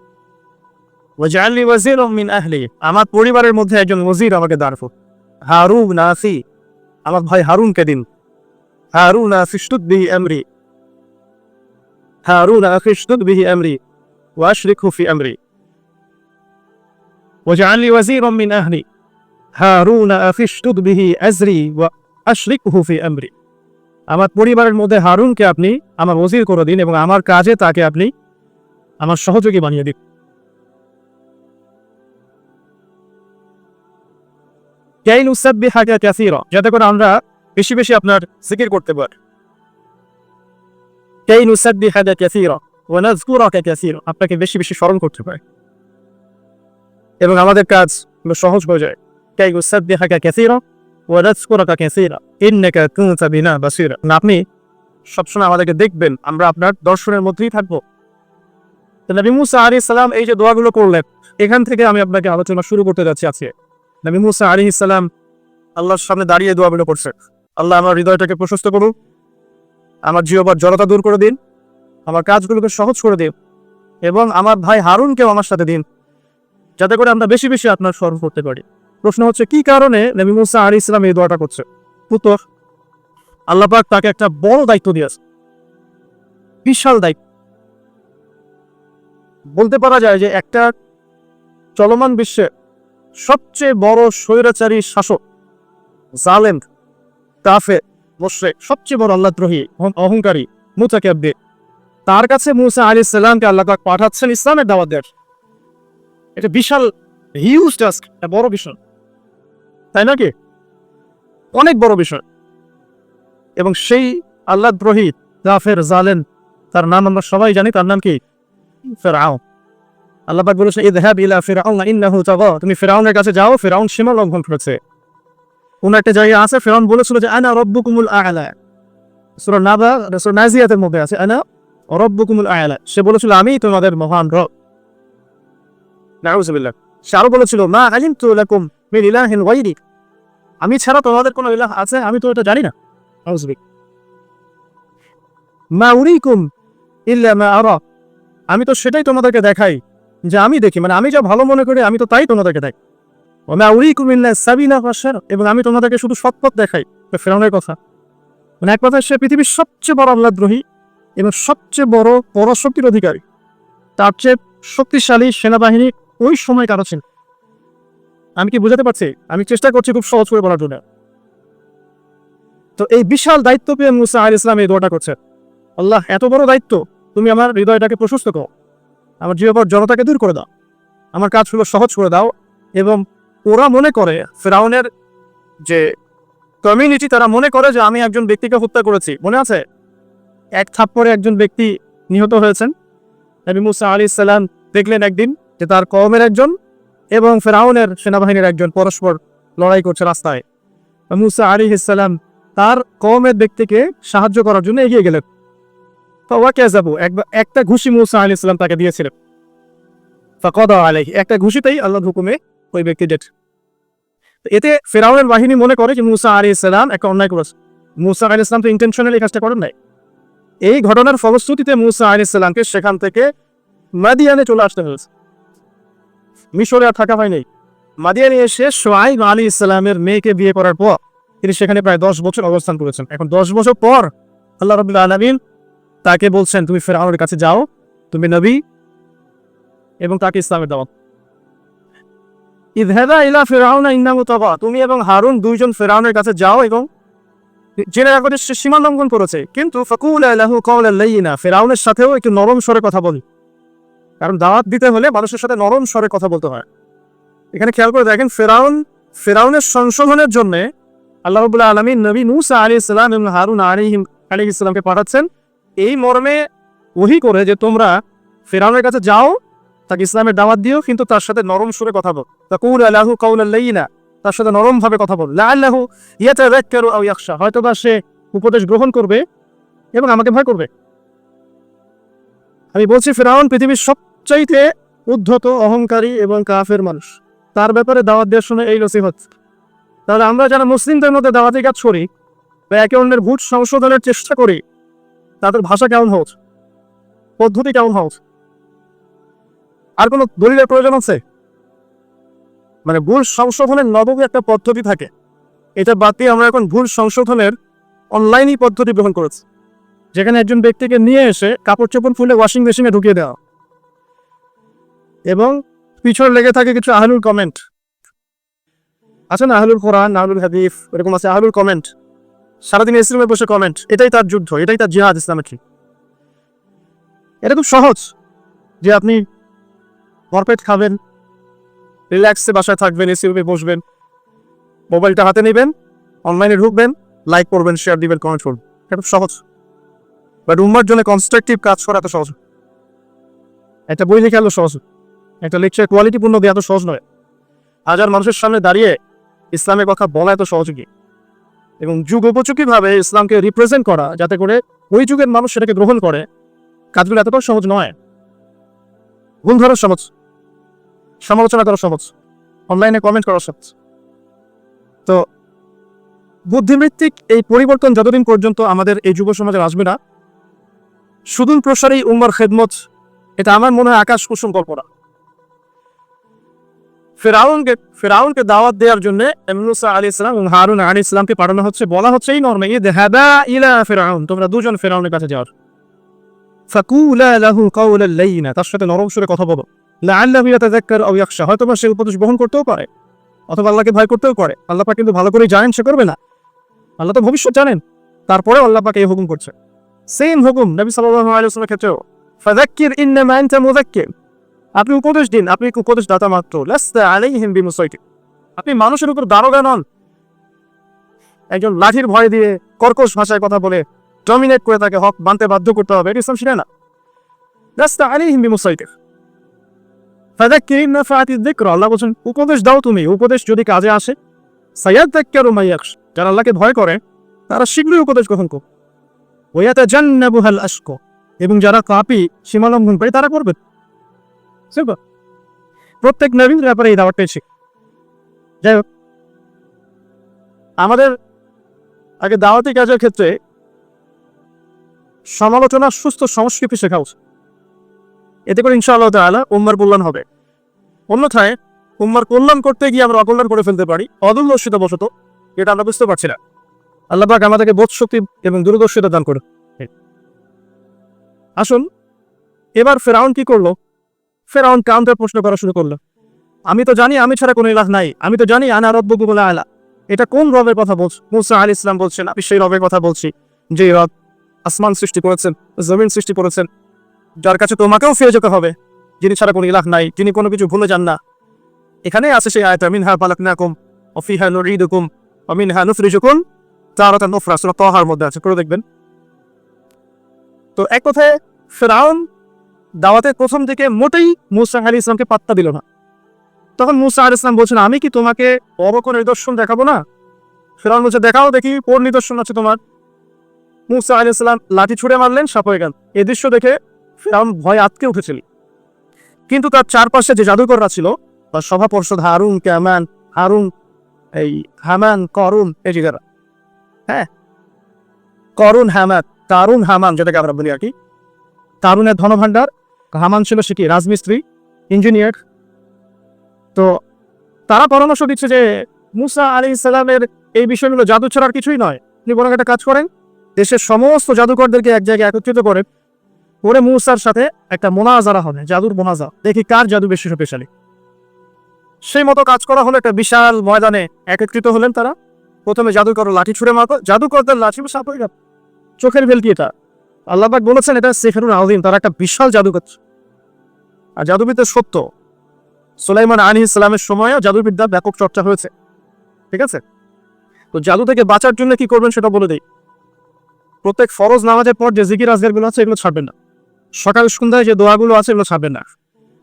Speaker 1: ওয়াজআলনি ওয়াজিরাম মিন আহলি, আমার পরিবারের মধ্যে একজন ওয়াজির আমাকে দাঁড় করুন। হারুন আখি, আমার ভাই হারুনকে দিন। হারুন আফিশতুদ বিহি আমরি, হারুন আফিশতুদ বিহি আমরি ওয়া আশরিকহু ফি আমরি। ওয়াজআলনি ওয়াজিরাম মিন আহলি হারুন আফিশতুদ বিহি আজরি ওয়া আশরিকহু ফি আমরি। আমার পরিবারের মধ্যে হারুনকে আপনি আমার ওজির করে দিন এবং আমার কাজে তাকে আপনি আমার সহযোগী বানিয়ে দিন। কাই নুসাব্বিহাকা কাসীরা, যাতে করে আমরা বেশি বেশি আপনার জিকির করতে পারি। কাই নুসাব্বিহাকা কাসীরা ওয়া নাযকুরাকা কাসীরা, আপনাকে বেশি বেশি স্মরণ করতে পারি এবং আমাদের কাজ সহজ হয়ে যায়। কাই নুসাব্বিহাকা কাসীরা ওয়া নাযকুরাকা কাসীরা ইন্নাকা কুনতা বিনা বাসীরা, আপনি সবসময় আমাদেরকে দেখবেন, আমরা আপনার দর্শনের মধ্যেই থাকবো। নবী মুসা আলাইহিস সালাম এই যে দোয়াগুলো করলেন, এখান থেকে আমি আপনাকে আলোচনা শুরু করতে যাচ্ছি আজকে। নবী মুসা আলাইহিস সালাম আল্লাহর সামনে দাঁড়িয়ে দোয়াগুলো করছেন। আল্লাহ আমার হৃদয়টাকে প্রশস্ত করুন, আমার জিহ্বার জড়তা দূর করে দিন, আমার কাজগুলোকে সহজ করে দিন, এবং আমার ভাই হারুনকেও আমার সাথে দিন, যাতে করে আমরা বেশি বেশি আপনার স্মরণ করতে পারি। প্রশ্ন হচ্ছে কি কারণে নবী মুসা আলাইহিস সালাম এই দোয়াটা করছে? উত্তর, আল্লাহ পাক তাকে একটা বড় দায়িত্ব দিয়েছে, বিশাল দায়িত্ব। বলতে পারা যায় যে একটা চলমান বিশ্বে সবচেয়ে বড় স্বৈরাচারী শাসক, জালেম, কাফের, মুশরিক, সবচেয়ে বড় আল্লাহদ্রোহী, অহংকারী মুতাকাব্বির, তার কাছে মুসা আলাইহিস সালামকে আল্লাহ পাক পাঠাচ্ছেন ইসলামের দাওয়াত দেওয়ার। এটা বিশাল হিউজ টাস্ক, বড় বিষয়, তাই নাকি? অনেক বড় বিষয়। এবং সেই আল্লাহদ্রোহী কাফের জালেম, তার নাম আমরা সবাই জানি, তার নাম কি? ফিরআউন। আল্লাহ পাক বলেছেন ইযহাব ইলা ফিরআউন ইন্নাহু তাগা, তুমি ফিরআউনের কাছে যাও, ফিরআউন সীমা লঙ্ঘন করেছে। কোন একটা জায়গায় আছে ফিরআউন বলেছিল যে আনা রাব্বুকুমুল আ'লা, সূরা নাবা, সূরা নাজিয়াতের মধ্যে আছে আনা রাব্বুকুমুল আ'লা, সে বলেছিল আমি তোমাদের মহান রব। নাউযুবিল্লাহ। সে আরো বলেছিল মা আলিমতু লাকুম মিন ইলাহিন গায়রি, আমি ছাড়া তোমাদের কোনো ইলাহ আছে আমি তো এটা জানি না। নাউযুবিল্লাহ। মা উরিকুম ইল্লা মা আরা, আমি তো সেটাই তোমাদেরকে দেখাই যে আমি দেখি, মানে আমি যা ভালো মনে করি আমি তো তাই তোমাদেরকে দেখাই। ওয়া মা উরিকুম ইল্লা সাবিলা রাশাদ, এবং আমি তোমাদেরকে শুধু সৎপথ দেখাই। ফিরআউনের কথা, মানে এক কথায় সে পৃথিবীর সবচেয়ে বড় আল্লাহদ্রোহী এবং সবচেয়ে বড় পরাশক্তির অধিকারী। তার চেয়ে শক্তিশালী সেনাবাহিনী ওই সময় কারো ছিল। আমি কি বুঝাতে পারছি? আমি চেষ্টা করছি খুব সহজ করে বলার জন্য। তো এই বিশাল দায়িত্ব পেয়ে মুসা আলাইহিস সালাম এই দোয়াটা করছে, আল্লাহ এত বড় দায়িত্ব, তুমি আমার হৃদয়টাকে প্রশস্ত করো, আমার জিহ্বার জড়তাকে দূর করে দাও, আমার কাজগুলো সহজ করে দাও। এবং ওরা মনে করে, ফিরআউনের যে কমিউনিটি, তারা মনে করে যে আমি একজন ব্যক্তিকে হত্যা করেছি। মনে আছে এক থাপ্পড়ে একজন ব্যক্তি নিহত হয়েছেন। নবী মুসা আলাইহিস সালাম দেখলেন একদিন যে তার কওমের একজন এবং ফিরআউনের সেনাবাহিনীর একজন পরস্পর লড়াই করছে রাস্তায়। মুসা আলাইহিস সালাম তার কওমের ব্যক্তিকে সাহায্য করার জন্য এগিয়ে গেলেন। একটা ঘুষি মুসা আলাইহিস সালাম তাকে দিয়েছিলেন। ফাকাদা আলাইহি, একটা ঘুষিতেই আল্লাহর হুকুমে ওই ব্যক্তি ডেট। এতে ফেরাউনের বাহিনী মনে করে যে মুসা আলাইহিস সালাম একটা অন্যায় করেছে। মুসা আলাইহিস সালাম তো ইন্টেনশনালি কাজটা করেন নাই। এই ঘটনার ফলশ্রুতিতে মুসা আলাইহিস সালামকে সেখান থেকে মাদিয়ানে চলে আসতে হয়েছে, মিশরে আর থাকা হয়নি। মাদিয়ানে এসে শুআইব আলাইহিস সালামের মেয়েকে বিয়ে করার পর তিনি সেখানে প্রায় 10 বছর অবস্থান করেছেন। এখন 10 বছর পর আল্লাহ রাব্বুল আলামিন তাকে বলছেন, তুমি ফেরাউনের কাছে যাও, তুমি নবী, এবং তাকে ইসলামের দাওয়াত। ইযহাবা ইলা ফিরআউনা ইন্নাহু তাগা, তুমি এবং হারুন দুইজন ফেরাউনের কাছে যাও এবং জেনে রাখো যে সে সীমা লঙ্ঘন করেছে, কিন্তু ফাকুলা লাহু কাওলান লাইয়িনা, ফেরাউনের সাথেও একটু নরম স্বরে কথা বল, কারণ দাওয়াত দিতে হলে মানুষের সাথে নরম স্বরে কথা বলতে হয়। এখানে খেয়াল করে দেখেন, ফেরাউনের সংশোধনের জন্য আল্লাহ রাব্বুল আলামিন নবী মূসা আলাইহিস সালাম এবং হারুন আলাইহিস সালামকে পাঠাচ্ছেন এই মর্মে ওহী করে যে তোমরা ফেরাউনের কাছে যাও, তাকে ইসলামের দাওয়াত দিও, কিন্তু তার সাথে নরম সুরে কথা বল। ফাকুলা লাহু কাওলান লাইয়িনা, তার সাথে নরম ভাবে কথা বল। লাআল্লাহু ইয়াতাযাক্কারু আও ইয়াখশা, হয়তোবা সে উপদেশ গ্রহণ করবে এবং আমাকে ভয় করবে। আমি বলছি, ফেরাউন পৃথিবীর সবচাইতে উদ্ধত, অহংকারী এবং কাফের মানুষ। তার ব্যাপারে দাওয়াত দেওয়ার সময় এই নসিহত। তাহলে আমরা যারা মুসলিমদের মধ্যে দাওয়াতি কাজ করি বা একে অন্যের ভুল সংশোধনের চেষ্টা করি, তাদের ভাষা কেমন হোক, পদ্ধতি কেমন হোক, আর কোনো দলিলের প্রয়োজন আছে? মানে ভুল সংশোধনের নবম একটা পদ্ধতি থাকে, এটা বাদ দিয়ে আমরা এখন ভুল সংশোধনের অনলাইনই পদ্ধতি গ্রহণ করেছি, যেখানে একজন ব্যক্তিকে নিয়ে এসে কাপড় চোপড় খুলে ওয়াশিং মেশিনে ঢুকিয়ে দেওয়া এবং পিছনে লেগে থাকে কিছু আহলুল কমেন্ট আছে না, আহলুল কোরআন, আহলুল হাদিস, এরকম আছে আহলুল কমেন্ট, সারাদিন ইসলামে বসে কমেন্ট। এটাই তার যুদ্ধ, এটাই তার জিহাদ ইসলামের ঠিক। এটা খুব সহজ যে আপনি ভরপেট খাবেন, রিল্যাক্সে বাসায় থাকবেন, এসি রুমে বসবেন, মোবাইলটা হাতে নেবেন, অনলাইনে ঢুকবেন, লাইক করবেন, শেয়ার দিবেন, কমেন্ট করবেন। এটা খুব সহজ। বাট উম্মার জন্য কনস্ট্রাকটিভ কাজ করা এত সহজ, একটা বই লিখে এত সহজ, একটা লেকচার কোয়ালিটিপূর্ণ দেওয়া এত সহজ নয়। হাজার মানুষের সামনে দাঁড়িয়ে ইসলামের কথা বলা এত সহজ কি, এবং যুগ উপযোগী ভাবে ইসলামকে রিপ্রেজেন্ট করা যাতে করে ওই যুগের মানুষ সেটাকে গ্রহণ করে, কাজগুলো এতটাও সহজ নয়। ভুল ধরা সহজ, সমালোচনা করা সহজ, অনলাইনে কমেন্ট করা সহজ। তো বুদ্ধিবৃত্তিক এই পরিবর্তন যতদিন পর্যন্ত আমাদের এই যুব সমাজে আসবে না, সুদূর প্রসারী উম্মার খেদমত, এটা আমার মনে হয় আকাশ কুসুম কল্পনা। ফেরাউনকে দাওয়াত দেওয়ার জন্য মূসা আলাইহিস সালাম এবং হারুন আলাইহিস সালামকে পাঠানো হচ্ছে, বলা হচ্ছে এই নরমে, ইযহাবা ইলা ফিরআউন, তোমরা দুজন ফেরাউনের কাছে যাও, ফাকুলা লাহু কাওলান লাইয়িনা, তার সাথে নরম সুরে কথা বলো, লাআল্লাহু ইয়াতাযাক্কারু আও ইয়াখশা, হয়তোবা সে উপদেশ গ্রহণ করতেও পারে অথবা আল্লাহকে ভয় করতেও পারে। আল্লাহ পাক কিন্তু ভালো করেই জানেন সে করবে না, আল্লাহ তো ভবিষ্যৎ জানেন, তারপরেও আল্লাহ পাক এই হুকুম করছে। সেম হুকুম নবী সাল্লাল্লাহু আলাইহি ওয়াসাল্লামের ক্ষেত্রেও, ফাযাক্কির ইন্নামা আনতা মুযাক্কির, আপনি উপদেশ দিন, আপনি উপদেশ দাতা মাত্র, লাস্তা আলাইহিম বিমুসাইতির, আপনি মানুষের উপর দারোগা নন, একজন লাঠির ভয় দিয়ে কর্কশ ভাষায় কথা বলে ডমিনেট করে তাকে হক মানতে বাধ্য করতে হবে, এটা ইসলাম শিখায় না। লাস্তা আলাইহিম বিমুসাইতির, ফাযাক্কির ইন নাফাআতিয যিকরা, আল্লাহ বলেন উপদেশ দাও তুমি, উপদেশ যদি কাজে আসে, সায়াযাক্কারু মান ইয়াখশা, যারা আল্লাহকে ভয় করে তারা শীঘ্রই উপদেশ গ্রহণ করবে, ওয়া ইয়াতাজান্নাবুহাল আশকা, এবং যারা পাপী সীমা লঙ্ঘন করে তারা করবে। প্রত্যেক নবীর ব্যাপারে এই দাওয়াতটাই ছিল। যাই হোক, আমাদের আগে দাওয়াতি কাজের ক্ষেত্রে সমালোচনা সুস্থ সংস্কৃতি শেখা উচিত, এতে করে ইনশাআল্লাহ তাআলা উম্মার কল্যাণ হবে। অন্যথায় উম্মার কল্যাণ করতে গিয়ে আমরা অকল্যাণ করে ফেলতে পারি অদূরদর্শিতা বশত, এটা আমরা বুঝতে পারছি না। আল্লাহ পাক আমাদেরকে বোধ শক্তি এবং দূরদর্শিতা দান করুন। আসুন, এবার ফেরাউন কি করলো? ফেরাউন কাউন্টার প্রশ্ন করা শুরু করলো, আমি তো জানি আমি ছাড়া কোনো ইলাহ নাই, আমি তো জানি আনা রাব্বুকুমুল আ'লা, এটা কোন রবের কথা বলছ? মূসা আলাইহিস সালাম বলছেন, আমি সেই রবের কথা বলছি যে রব আসমান সৃষ্টি করেছেন, জমিন সৃষ্টি করেছেন, যার কাছে তোমাকেও ফিরে যেতে হবে, যিনি ছাড়া কোনো ইলাহ নাই, যিনি কোনো কিছু ভুলে যান না। এখানে আছে সেই আয়াত, মিনহা খালাকনাকুম ওয়া ফিহা নুঈদুকুম ওয়া মিনহা নুখরিজুকুম তারাতান উখরা, সূরা তাহার মধ্যে আছে, করে দেখবেন। তো এক কথায় ফেরাউন দাওয়াতের প্রথম দিকে মোটেই মূসা আলাইহিস সালামকে পাত্তা দিল না। তখন মূসা আলাইহিস সালাম বলছেন, আমি কি তোমাকে বড় কোনো নিদর্শন দেখাবো না? ফেরাউন বলছে, দেখাও দেখি কোন নিদর্শন আছে তোমার। মূসা আলাইহিস সালাম লাঠি ছুঁড়ে মারলেন, সাপ হয়ে গেল। এই দৃশ্য দেখে ফেরাউন ভয়ে আটকে উঠেছিল, কিন্তু তার চারপাশে যে জাদুকররা ছিল বা সভা পর্ষদ হারুন কামান, হারুন এই হামান করুন, এই জায়গাটা, হ্যাঁ করুন হামান, কারুন হামান যেটাকে আমরা বলি আর কি। কারুনের ধনভাণ্ডার, হামান ছিল সে কি রাজমিস্ত্রি, ইঞ্জিনিয়ার। তো তারা পরামর্শ দিচ্ছে যে মুসা আলাইহিস সালামের এই বিষয়গুলো জাদু ছাড়ার কিছুই নয়, আপনি বরং একটা কাজ করেন, দেশের সমস্ত জাদুকরদেরকে এক জায়গায় একত্রিত করেন, করে মুসার সাথে একটা মোনাজারা হবে, জাদুর মোনাজা, দেখি কার জাদু বেশি শক্তিশালী। সেই মতো কাজ করা হলো, একটা বিশাল ময়দানে একত্রিত হলেন তারা। প্রথমে জাদুকর লাঠি ছুঁড়ে মারতো, জাদুকরদের লাঠি সাপ হয়ে গেল, চোখের ভেলকি। এটা আল্লাহ পাক বলেছেন এটা সিহরুন আযীম, তারা একটা বিশাল জাদু করছে। আর জাদুবিদ্যা সত্য, সুলাইমান আলাইহিস সালামের সময়ও জাদুবিদ্যার ব্যাপক চর্চা হয়েছে, ঠিক আছে। তো জাদু থেকে বাঁচার জন্য কি করবেন সেটা বলে দেই। প্রত্যেক ফরজ নামাজের পর যে জিকির আজকারগুলো আছে এগুলো ছাড়বেন না। সকাল সন্ধ্যায় যে দোয়াগুলো আছে এগুলো ছাড়বেন না।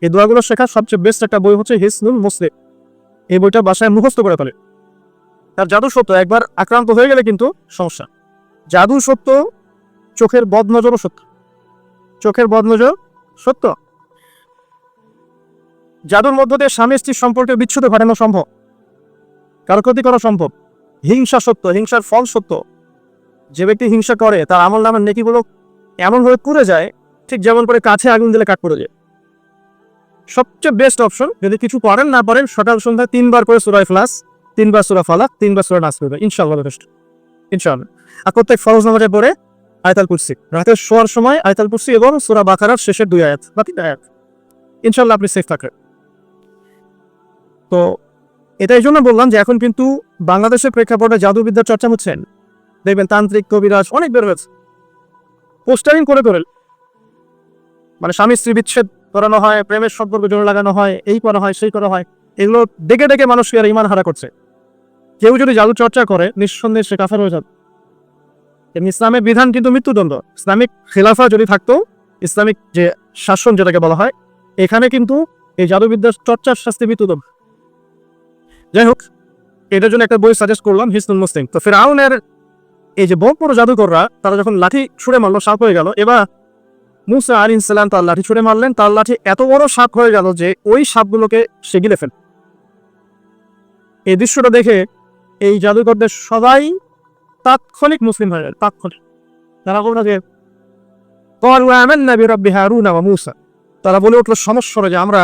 Speaker 1: এই দোয়াগুলো শেখার সবচেয়ে বেস্ট একটা বই হচ্ছে হিসনুল মুসলিম। এই বইটা বাসায় মুখস্থ করে ফেলে। তার জাদু সত্য, একবার আক্রান্ত হয়ে গেলে কিন্তু সমস্যা। জাদু সত্য, চোখের বদনজরও সত্য, চোখের বদনজর সত্য। জাদুর মধ্য দিয়ে স্বামী স্ত্রীর সম্পর্কে বিচ্ছেদ ঘটানো সম্ভব, কারো ক্ষতি করা সম্ভব। হিংসা সত্য, হিংসার ফল সত্য। যে ব্যক্তি হিংসা করে তার আমল নামের নেকিগুলো এমনভাবে পুড়ে যায়, ঠিক যেমন করে কাছে আগুন দিলে কাঠ পড়ে যায়। সবচেয়ে বেস্ট অপশন, যদি কিছু পারেন না পারেন, সকাল সন্ধ্যা 3 বার করে সূরা ইখলাস, 3 বার সূরা ফালাক, 3 বার সূরা নাস করবে, ইনশাআল্লাহ যথেষ্ট, ইনশাআল্লাহ। আর প্রত্যেক ফরজ নামাজে পড়ে আয়াতুল কুরসি, রাতে শোয়ার সময় আয়াতুল কুরসি এবং সূরা বাকারার শেষের 2 আয়াত বা 3 আয়াত, ইনশাআল্লাহ আপনি সেফ থাকবেন। তো এটা এই জন্য বললাম যে এখন কিন্তু বাংলাদেশের প্রেক্ষাপটে জাদুবিদ্যার চর্চা হচ্ছেন, দেখবেন তান্ত্রিক কবিরাজ অনেক বের হয়েছে, পোস্টারিং করে করে, মানে স্বামী স্ত্রী বিচ্ছেদ করানো হয়, প্রেমের সম্পর্ক জোর লাগানো হয়, এই করা হয় সেই করা হয়, এগুলো ডেকে ডেকে মানুষকে আর ইমান হারা করছে। কেউ যদি জাদু চর্চা করে নিঃসন্দেহে সে কাফের হয়ে যাবে। ইসলামের বিধান কিন্তু মৃত্যুদণ্ড। ইসলামিক খেলাফা যদি থাকতো, ইসলামিক যে শাসন যেটাকে বলা হয়, এখানে কিন্তু এই জাদুবিদ্যার চর্চার শাস্তি মৃত্যুদণ্ড। যাই হোক, এটার জন্য একটা বই সাজেস্ট করলাম, হিসনুল মুসলিম। তো ফিরআউনের এই যে বড় বড় জাদুকররা, তারা যখন লাঠি ছুঁড়ে মারলো, সাপ হয়ে গেল। এবার মুসা আলাইহিস সালাম তার লাঠি ছুঁড়ে মারলেন, তার লাঠি এত বড় সাপ হয়ে গেল যে ওই সাপগুলোকে সে গিলে ফেল। এই দৃশ্যটা দেখে এই জাদুকরদের সবাই তাৎক্ষণিক মুসলিম হয়ে গেল, তাৎক্ষণিক। তারা বলল যে ক্বালু আমান্না বিরাব্বি হারুন ওয়া মূসা, তারা বলে উঠলো সমস্বরে যে আমরা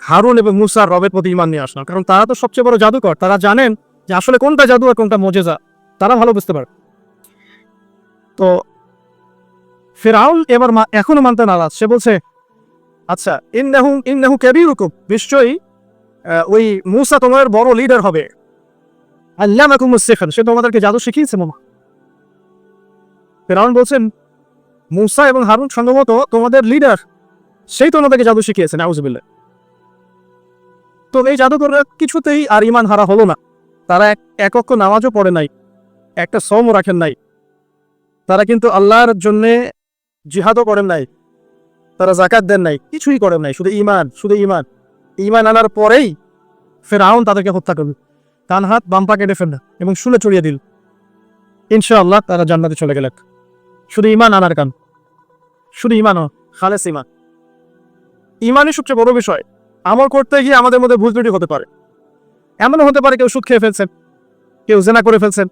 Speaker 1: হারুন এবং মূসার রবের প্রতি ঈমান নিয়ে আসলাম। কারণ তারা তো সবচেয়ে বড় জাদুকর, তারা জানেন যে আসলে কোনটা জাদু আর কোনটা মুজিজা, তারা ভালো বুঝতে পারে। তো ফিরআউন এবার এখনো মানতে নারাজ। সে বলছে আচ্ছা ইন্নাহু কাবীরুকুম, নিশ্চয়ই ওই মূসা তোমাদের বড় লিডার হবে। আল্লামাকুমুস সিহর, সে তোমাদেরকে জাদু শিখিয়েছে। মামা ফিরআউন বলছেন মূসা এবং হারুন সম্ভবত তোমাদের লিডার, সেই তোমাদেরকে জাদু শিখিয়েছে। নাউজুবিল্লাহ। তো এই জাদুকররা কিছুতেই আর ঈমান হারা হলো না। তারা এক ওয়াক্ত নামাজও পড়ে নাই, একটা সওমও রাখেন নাই, তারা কিন্তু আল্লাহর জন্য জিহাদও করেন নাই, তারা যাকাত দেন নাই, কিছুই করেন নাই, শুধু ঈমান, শুধু ঈমান। ঈমান আনার পরেই ফিরআউন তাদেরকে হত্যা করল, ডান হাত বাম পা কেটে ফেলল এবং শুলে চড়িয়ে দিল। ইনশাআল্লাহ তারা জান্নাতে চলে গেলেন, শুধু ঈমান আনার কারণ, শুধু ঈমান, খালেস ঈমান। ঈমানই সবচেয়ে বড় বিষয়। আমল করতে গিয়ে আমাদের মধ্যে ভুল ত্রুটি হতে পারে, এমনও হতে পারে কেউ সুদ খেয়ে ফেলছেন, কেউ জেনা করে ফেলছেন,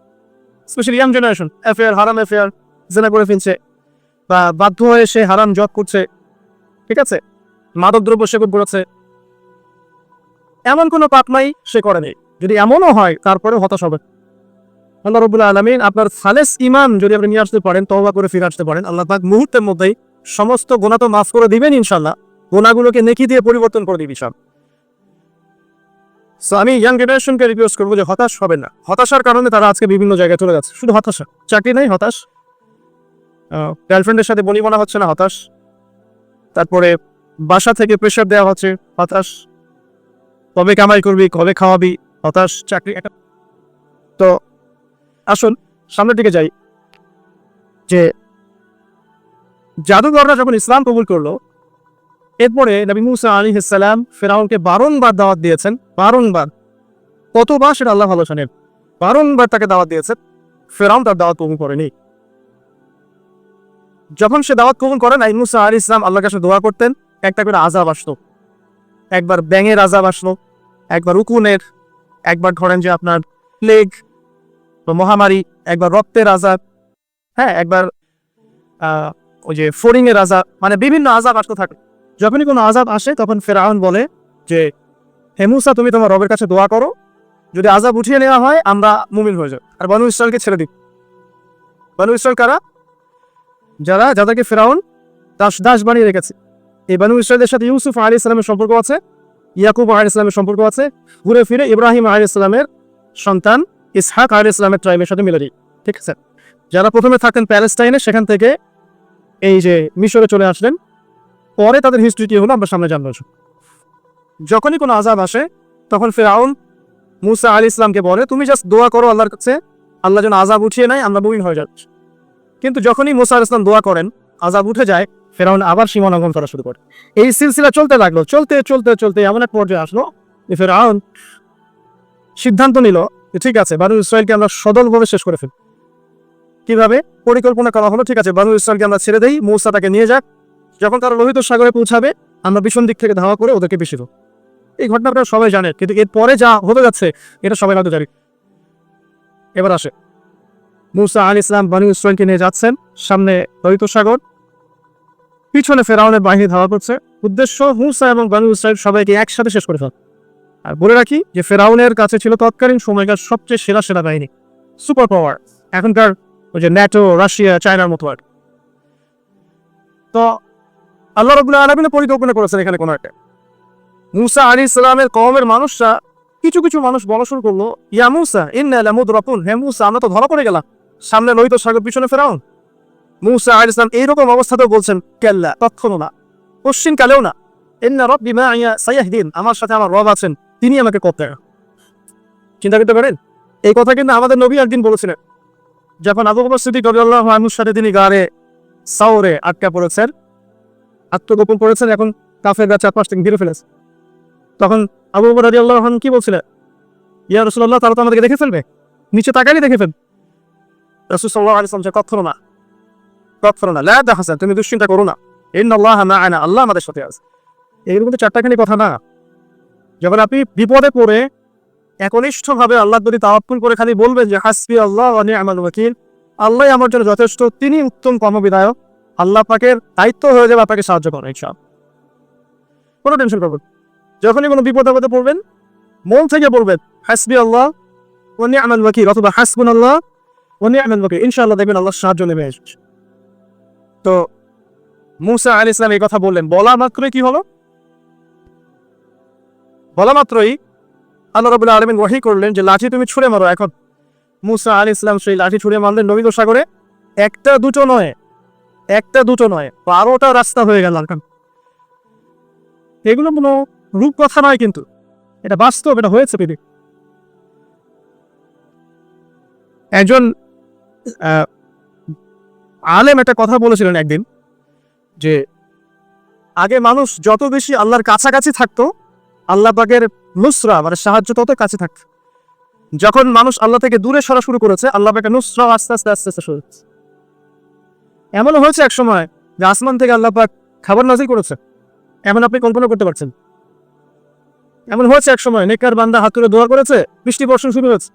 Speaker 1: স্পেশালি ইয়াং জেনারেশন, অ্যাফেয়ার, হারাম অ্যাফেয়ার, জেনা করে ফেলছে, বা বাধ্য হয়ে সে হারাম জব করছে, ঠিক আছে, মাদকদ্রব্য সেবন করেছে, এমন কোনো পাপ নাই সে করেনি। যদি এমনও হয় তারপরে হতাশ হবে। আল্লাহ রাব্বুল আলামিন আপনার খালেস ঈমান যদি আপনি নিয়ে আসতে পারেন, তওবা করে ফিরে আসতে পারেন, আল্লাহ পাক মুহূর্তের মধ্যেই সমস্ত গুনাহ তো মাফ করে দিবেন ইনশাআল্লাহ, গুনাহগুলোকে নেকি দিয়ে পরিবর্তন করে দিবেন ইনশাআল্লাহ। সো আমি ইয়াং জেনারেশনকে রিকোয়েস্ট করবো যে হতাশ হবে না। হতাশার কারণে তারা আজকে বিভিন্ন জায়গায় চলে যাচ্ছে, শুধু হতাশা। চাকরি নাই, হতাশ। গার্লফ্রেন্ডের সাথে বনিবনা হচ্ছে না, হতাশ। তারপরে বাসা থেকে প্রেশার দেওয়া হচ্ছে, হতাশ। কবে কামাই করবি, কবে খাওয়াবি, হতাশ। চাকরি একটা। তো আসুন সামনের দিকে যাই। যে জাদুঘররা যখন ইসলাম কবুল করলো, এরপরে নবী মুসা আলাইহিস সালাম ফিরআউনকে বারংবার দাওয়াত দিয়েছেন, বারংবার। কতবার সেটা আল্লাহ ভালো জানেন। বারংবার তাকে দাওয়াত দিয়েছেন, ফিরআউন তার দাওয়াত কবুল করেনি। যখন সে দাওয়াত কবুল করে নাই, মুসা আলাইহিস সালাম আল্লাহর কাছে দোয়া করতেন, একটা করে আযাব আসলো। একবার ব্যাঙের আযাব আসলো, একবার উকুনের, একবার ধরেন যে আপনার প্লেগ বা মহামারী, একবার রক্তের আজাব, হ্যাঁ, একবার ওই যে ফড়িং এর আজাব, মানে বিভিন্ন আজাব আসতে থাকে। যখনই কোনো আজাব আসে তখন ফেরাউন বলে যে হে মূসা, তুমি তোমার রবের কাছে দোয়া করো, যদি আজাব উঠিয়ে নেওয়া হয় আমরা মুমিন হয়ে যাব আর বনু ইসরায়েলকে ছেড়ে দিই। বনু ইসরায়েল কারা? যাদেরকে ফেরাউন দাস বানিয়ে রেখেছে। এই বনু ইসরায়েলের সাথে ইউসুফ আলাইহিস সালামের সম্পর্ক আছে, ইয়াকুব আলাইহিস সালামের সম্পর্ক আছে, ঘুরে ফিরে ইব্রাহিম আলাইহিস সালামের সন্তান ইসহাক আলাইহিস সালামের ট্রাইবের সাথে মিলে যায়। ঠিক আছে, যারা প্রথমে থাকতেন প্যালেস্টাইনে, সেখান থেকে এই যে মিশরে চলে আসলেন, পরে তাদের হিস্ট্রি কি হলো আমরা সামনে জানবো। যখনই কোনো আযাব আসে তখন ফেরাউন মূসা আলাইহিস সালামকে বলে তুমি জাস্ট দোয়া করো আল্লাহর কাছে, আল্লাহ যেন আযাব উঠিয়ে নেয়, আমরা মুমিন হয়ে যাচ্ছি। কিন্তু যখনই মূসা আলাইহিস সালাম দোয়া করেন, আযাব উঠে যায়, ফেরাউন আবার সীমা লঙ্ঘন করা শুরু করে। এই সিলসিলা চলতে লাগলো, চলতে চলতে চলতে এমন এক পর্যায়ে আসলো যে ফেরাউন সিদ্ধান্ত নিল ঠিক আছে, বনু ইসরায়েলকে আমরা সদলভাবে শেষ করে ফেলি। কিভাবে? পরিকল্পনা করা হলো, ঠিক আছে বনু ইসরায়েলকে আমরা ছেড়ে দেই, মূসা তাকে নিয়ে যাক, যখন তারা লোহিত সাগরে পৌঁছাবে আমরা পিছন দিক থেকে ধাওয়া করে ওদেরকে পিষে দেব। এই ঘটনা আপনারা সবাই জানেন, কিন্তু এর পরে যা হতে যাচ্ছে এটা সবাই হয়তো জানি। এবার আসে মূসা আলাইহিস সালাম বনু ইসরায়েলকে নিয়ে যাচ্ছেন, সামনে লোহিত সাগর, পিছনে ফেরাউনের বাহিনী ধাওয়া করছে। উদ্দেশ্য মূসা এবং বনু ইসরায়েল সবাইকে একসাথে শেষ করে ফেলা। আর বলে রাখি যে ফেরাউনের কাছে ছিল তৎকালীন সময়কার সবচেয়ে সেরা বাহিনী, সুপার পাওয়ার, এখনকার ওই যে ন্যাটো, রাশিয়া, চায়নার মতো। আর তো আল্লাহ রাব্বুল আলামিন পরিকল্পনা করেছেন এখানে কোনো একটা। মূসা আলাইহিস সালামের কওমের মানুষরা, কিছু কিছু মানুষ বলা শুরু করলো ইয়া মূসা ইন্না লামুদরাকুন, হে মূসা আমরা তো ধরা পড়ে গেলাম, সামনে লোহিত সাগর, পিছনে ফেরাউন। মূসা আলাইহিস সালাম এইরকম অবস্থাতেও বলছেন কাল্লা, কখনো না, পশ্চিম কালেও না, ইন্না রাব্বি মা'ইয়া সায়াহদিন, আমার সাথে আমার রব আছেন, তিনি আমাকে পথ দেখাবেন। চিন্তা করতে পারেন, এই কথা কিন্তু আমাদের নবী একদিন বলেছিলেন, যখন আবু বকর সিদ্দিক রাদিয়াল্লাহু আনহুর সাথে তিনি গারে সাওরে আটকা পড়েছেন, আত্মগোপন করেছেন, এখন কাফেররা চারপাশ থেকে ঘিরে ফেলেছে। তখন আবু বকর রাদিয়াল্লাহু আনহু কি বলছিলেন? ইয়া রাসূলুল্লাহ, তারা তো আমাদেরকে দেখে ফেলবে, নিচে তাকালেই দেখে ফেলবে। রাসূল সাল্লাল্লাহু আলাইহি ওয়াসাল্লাম কখনো না, কখনো না, লা তাহজান, তুমি দুশ্চিন্তা করো না, ইন্নাল্লাহা মা'ানা, আল্লাহ আমাদের সাথে আছে। এগুলো কিন্তু চারটাখানি কথা না। যখন আপনি বিপদে পড়ে একনিষ্ঠভাবে আল্লাহর প্রতি তাওয়াক্কুল করে খালি বলবেন যে হাসবি আল্লাহ ওয়া নি'মাল ওয়াকিল, আল্লাহই আমার জন্য যথেষ্ট, তিনি উত্তম কর্মবিধায়ক, আল্লাহ পাকের দায়িত্ব হয়ে যাবে আপনাকে সাহায্য করা ইনশাআল্লাহ। কোনো টেনশন করবেন। যখনই কোনো বিপদে পড়বেন মন থেকে বলবেন হাসবি আল্লাহ ওয়া নি'মাল ওয়াকিল অথবা হাসবুনাল্লাহ ওয়া নি'মাল ওয়াকিল, ইনশাআল্লাহ দেখবেন আল্লাহর সাহায্য নেমে আসবে। তো মূসা আলাইহিস সালাম এই কথা বললেন, বলা মাত্রই কি হলো? বলা মাত্রই আল্লাহ রাব্বুল আলামিন ওহী করলেন যে লাঠি তুমি ছুঁড়ে মারো। এখন মূসা আলাইহিস সালাম সেই লাঠি ছুঁড়ে মারলেন লোহিত সাগরে। একটা দুটো নয়, 12টা রাস্তা হয়ে গেল। এগুলো কোনো রূপকথা নয়, কিন্তু এটা বাস্তব, এটা হয়েছে পৃথিবী। একজন আলেম একটা কথা বলেছিলেন একদিন, যে আগে মানুষ যত বেশি আল্লাহর কাছাকাছি থাকতো, আল্লাহ পাকের নুসরা মানে সাহায্য তত কাছে থাকতো। যখন মানুষ আল্লাহ থেকে দূরে সরা শুরু করেছে, আল্লাহ পাকের নুসরা আস্তে আস্তে শুরু হচ্ছে। এমনও হয়েছে এক সময় যে আসমান থেকে আল্লাহ পাক খাবার নাজিল করেছে, এমন আপনি কল্পনা করতে পারছেন। এমন হয়েছে এক সময় নেককার বান্দা হাত তুলে দোয়া করেছে, বৃষ্টি বর্ষণ শুরু হয়েছে।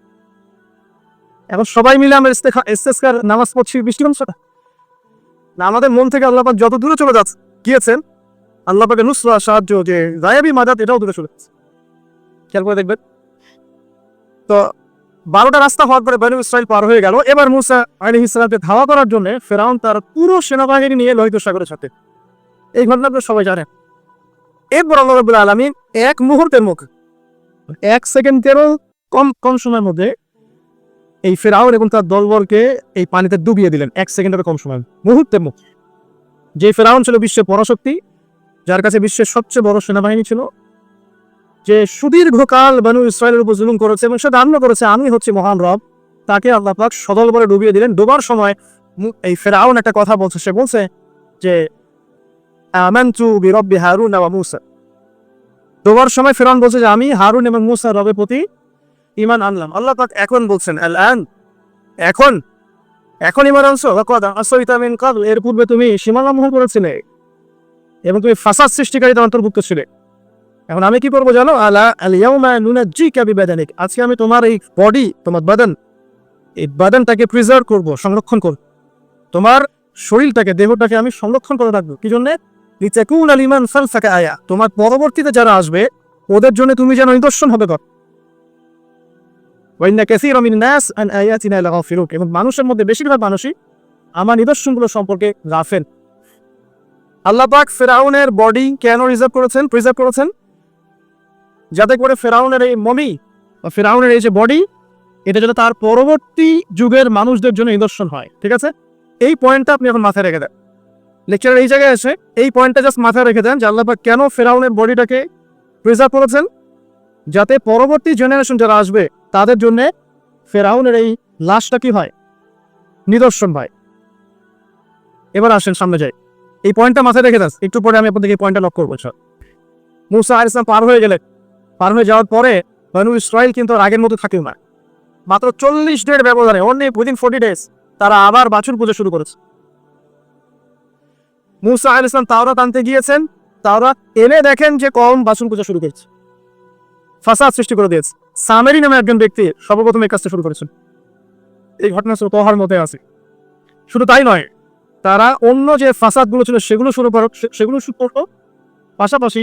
Speaker 1: এখন সবাই মিলে আমরা ইস্তেসকার নামাজ পড়ছি, বৃষ্টি কমছে না। আমাদের মন থেকে আল্লাহ পাক যত দূরে চলে গিয়েছেন, আল্লাহ পাকের নুসরা সাহায্য যে গায়েবী মাদাত, এটাও দূরে চলে গেছে। খেয়াল করে দেখবেন। তো 12টা রাস্তা হওয়ার পরে বনু ইসরাইল পার হয়ে গেল। এবার মূসা আলাইহিস সালামকে ধাওয়া করার জন্য ফেরাউন তার পুরো সেনাবাহিনী নিয়ে লোহিত সাগরে ছাড়ে। এই ঘটনা আপনারা সবাই জানেন। এরপর আল্লাহ রাব্বুল আলামিন এক মুহূর্তের মুখে, 1 সেকেন্ডেরও কম সময়ের মধ্যে এই ফেরাউন এবং তার দলবলকে এই পানিতে ডুবিয়ে দিলেন। 1 সেকেন্ডেরও কম সময়, মুহূর্তের মুখে। যে ফেরাউন ছিল বিশ্বের পরাশক্তি, যার কাছে বিশ্বের সবচেয়ে বড় সেনাবাহিনী ছিল, যে সুদীর্ঘকাল বনু ইসরায়েলের উপর জুলুম করেছে এবং সে দাবি করেছে আমি হচ্ছি মহান রব, তাকে আল্লাহ পাক সদল বলে ডুবিয়ে দিলেন। ডোবার সময় এই ফেরাউন একটা কথা বলছে, সে বলছে যে আমানতু বিরব্বি হারুন ওয়া মূসা। ডোবার সময় ফেরাউন বলছে যে আমি হারুন এবং মূসার রবের প্রতি ঈমান আনলাম। আল্লাহ পাক এখন বলছেন আল আন, এখন ঈমান আনছো, ওয়াকাদ আসাইতা মিন ক্বাবল, এর পূর্বে তুমি সীমা লঙ্ঘন করেছিলে এবং তুমি ফাসাদ সৃষ্টিকারীদের অন্তর্ভুক্ত ছিলে। এখন আমি কি করবো জানো, আলা আল ইয়াউমা নুনাজ্জিকা বিবাদানিক, আজকে আমি তোমার এই বডি, তোমার বাদান, এই বাদানটাকে প্রিজার্ভ করব, সংরক্ষণ করব, তোমার শরীরটাকে, দেহটাকে আমি সংরক্ষণ করে রাখবো। কি জন্য? লিতাকুনা লিমান খালফাকা আয়া, তোমার পরবর্তীতে যারা আসবে ওদের জন্য তুমি যেন নিদর্শন হবে কর। ওয়া ইন্না কাসীরাম মিনান নাস আন আয়াতিনা লাগাফিলুন, এবং মানুষের মধ্যে বেশিরভাগ মানুষই আমার নিদর্শনগুলো সম্পর্কে গাফেল। আল্লাহ পাক ফেরাউনের বডি কেন প্রিজার্ভ করেছেন? যাতে করে ফেরাউনের এই মমি বা ফেরাউনের এই যে বডি, এটা যেন তার পরবর্তী যুগের মানুষদের জন্য নিদর্শন হয়। ঠিক আছে, এই পয়েন্টটা আপনি এখন মাথায় রেখে দেন। লেকচারের এই জায়গায় এসে এই পয়েন্টটা জাস্ট মাথায় রেখে দেন যে আল্লাহ পাক কেন ফেরাউনের বডিটাকে প্রিজার্ভ করেছেন, যাতে পরবর্তী জেনারেশন যারা আসবে তাদের জন্য ফেরাউনের এই লাশটা কি হয়, নিদর্শন হয়। এবার আসেন সামনে যাই, এই পয়েন্টটা মাথায় রেখে দেন, একটু পরে আমি আপনাদের এই পয়েন্টটা লক করবো। মুসা আলাইহিস সালাম পার হয়ে যাওয়ার পরে বনু ইসরাইল কিন্তু আর আগের মতো থাকেও না। মাত্র 40 ডের ব্যবধানে, অনলি উইদিন 40 ডেজ, তারা আবার বাছুর পূজা শুরু করেছে। মুসা আলাইহিস সালাম তাওরাত আনতে গিয়েছেন, তাওরাত এনে দেখেন যে কওম বাছুর পূজা শুরু করেছে, ফাসাদ সৃষ্টি করে দিয়েছে। সামেরি নামে একজন ব্যক্তি সর্বপ্রথম এই কাজটা শুরু করেছেন। এই ঘটনা তোহার মধ্যে আছে। শুধু তাই নয়, তারা অন্য যে ফাসাদগুলো ছিল সেগুলো শুরু করতো। পাশাপাশি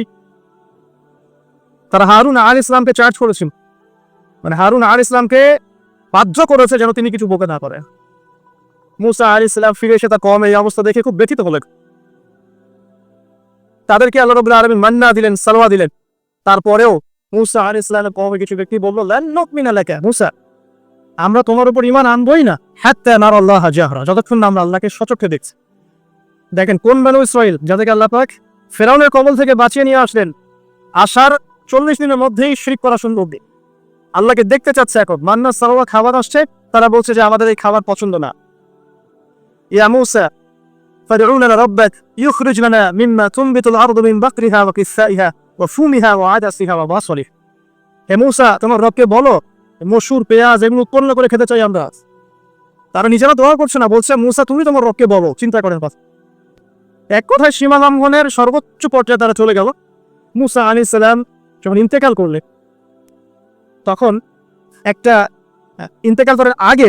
Speaker 1: তারা হারুন আলাইহিস ইসলামকে চার্জ করেছিল, মানে হারুন আলাইহিস ইসলামকে বাধ্য করেছে যেন তিনি কিছু বকে না করে। মুসা আলাইহিস সালাম ফিরে এসে তার কওমের এই অবস্থা দেখে খুব ব্যথিত হলেন। তাদেরকে আল্লাহ রাব্বুল আলামিন মান্না দিলেন, সালওয়া দিলেন। তারপরেও মুসা আলাইহিস সালামের কওমের কিছু ব্যক্তি বলল, লান নুমিনা লাকা মুসা, আমরা তোমার উপর ঈমান আনবই না হাত্তা নারাল্লাহ জাহরা, যতক্ষণ না আমরা আল্লাহকে সচক্ষে দেখছি। দেখেন কোন বনু ইসরাইল যাদেরকে আল্লাহ পাক ফেরাউনের কবল থেকে বাঁচিয়ে নিয়ে আসলেন, আসার 40 দিনের মধ্যেই শিরক করা শুরু করবে, আল্লাহকে দেখতে চাচ্ছে। এখন মান্না সালওয়া খাবার আসছে, তারা বলছে যে আমাদের এই খাবার পছন্দ না। ইয়া মুসা ফাদউ লানা রাব্বাক ইখরিজ লানা মিম্মা তুনবিতুল আরদু মিন বাকরিহা ওয়া কিসাইহা ওয়া ফুমিহা ওয়া আদাসিহা ওয়া বাসলিহা, হে মুসা তোমার রবকে বলো মসুর, পেঁয়াজ এগুলো উৎপন্ন করে খেতে চাই আমরা। তারা নিজেরা দোয়া করছে না, বলছে মুসা তুমি তোমার রবকে বলো, চিন্তা করেন কথা। এক কথায় সীমা লঙ্ঘনের সর্বোচ্চ পর্যায়ে তারা চলে গেল। মুসা আলাইহিস সালাম যখন ইন্তেকাল করলেন, তখন একটা ইন্তেকাল করার আগে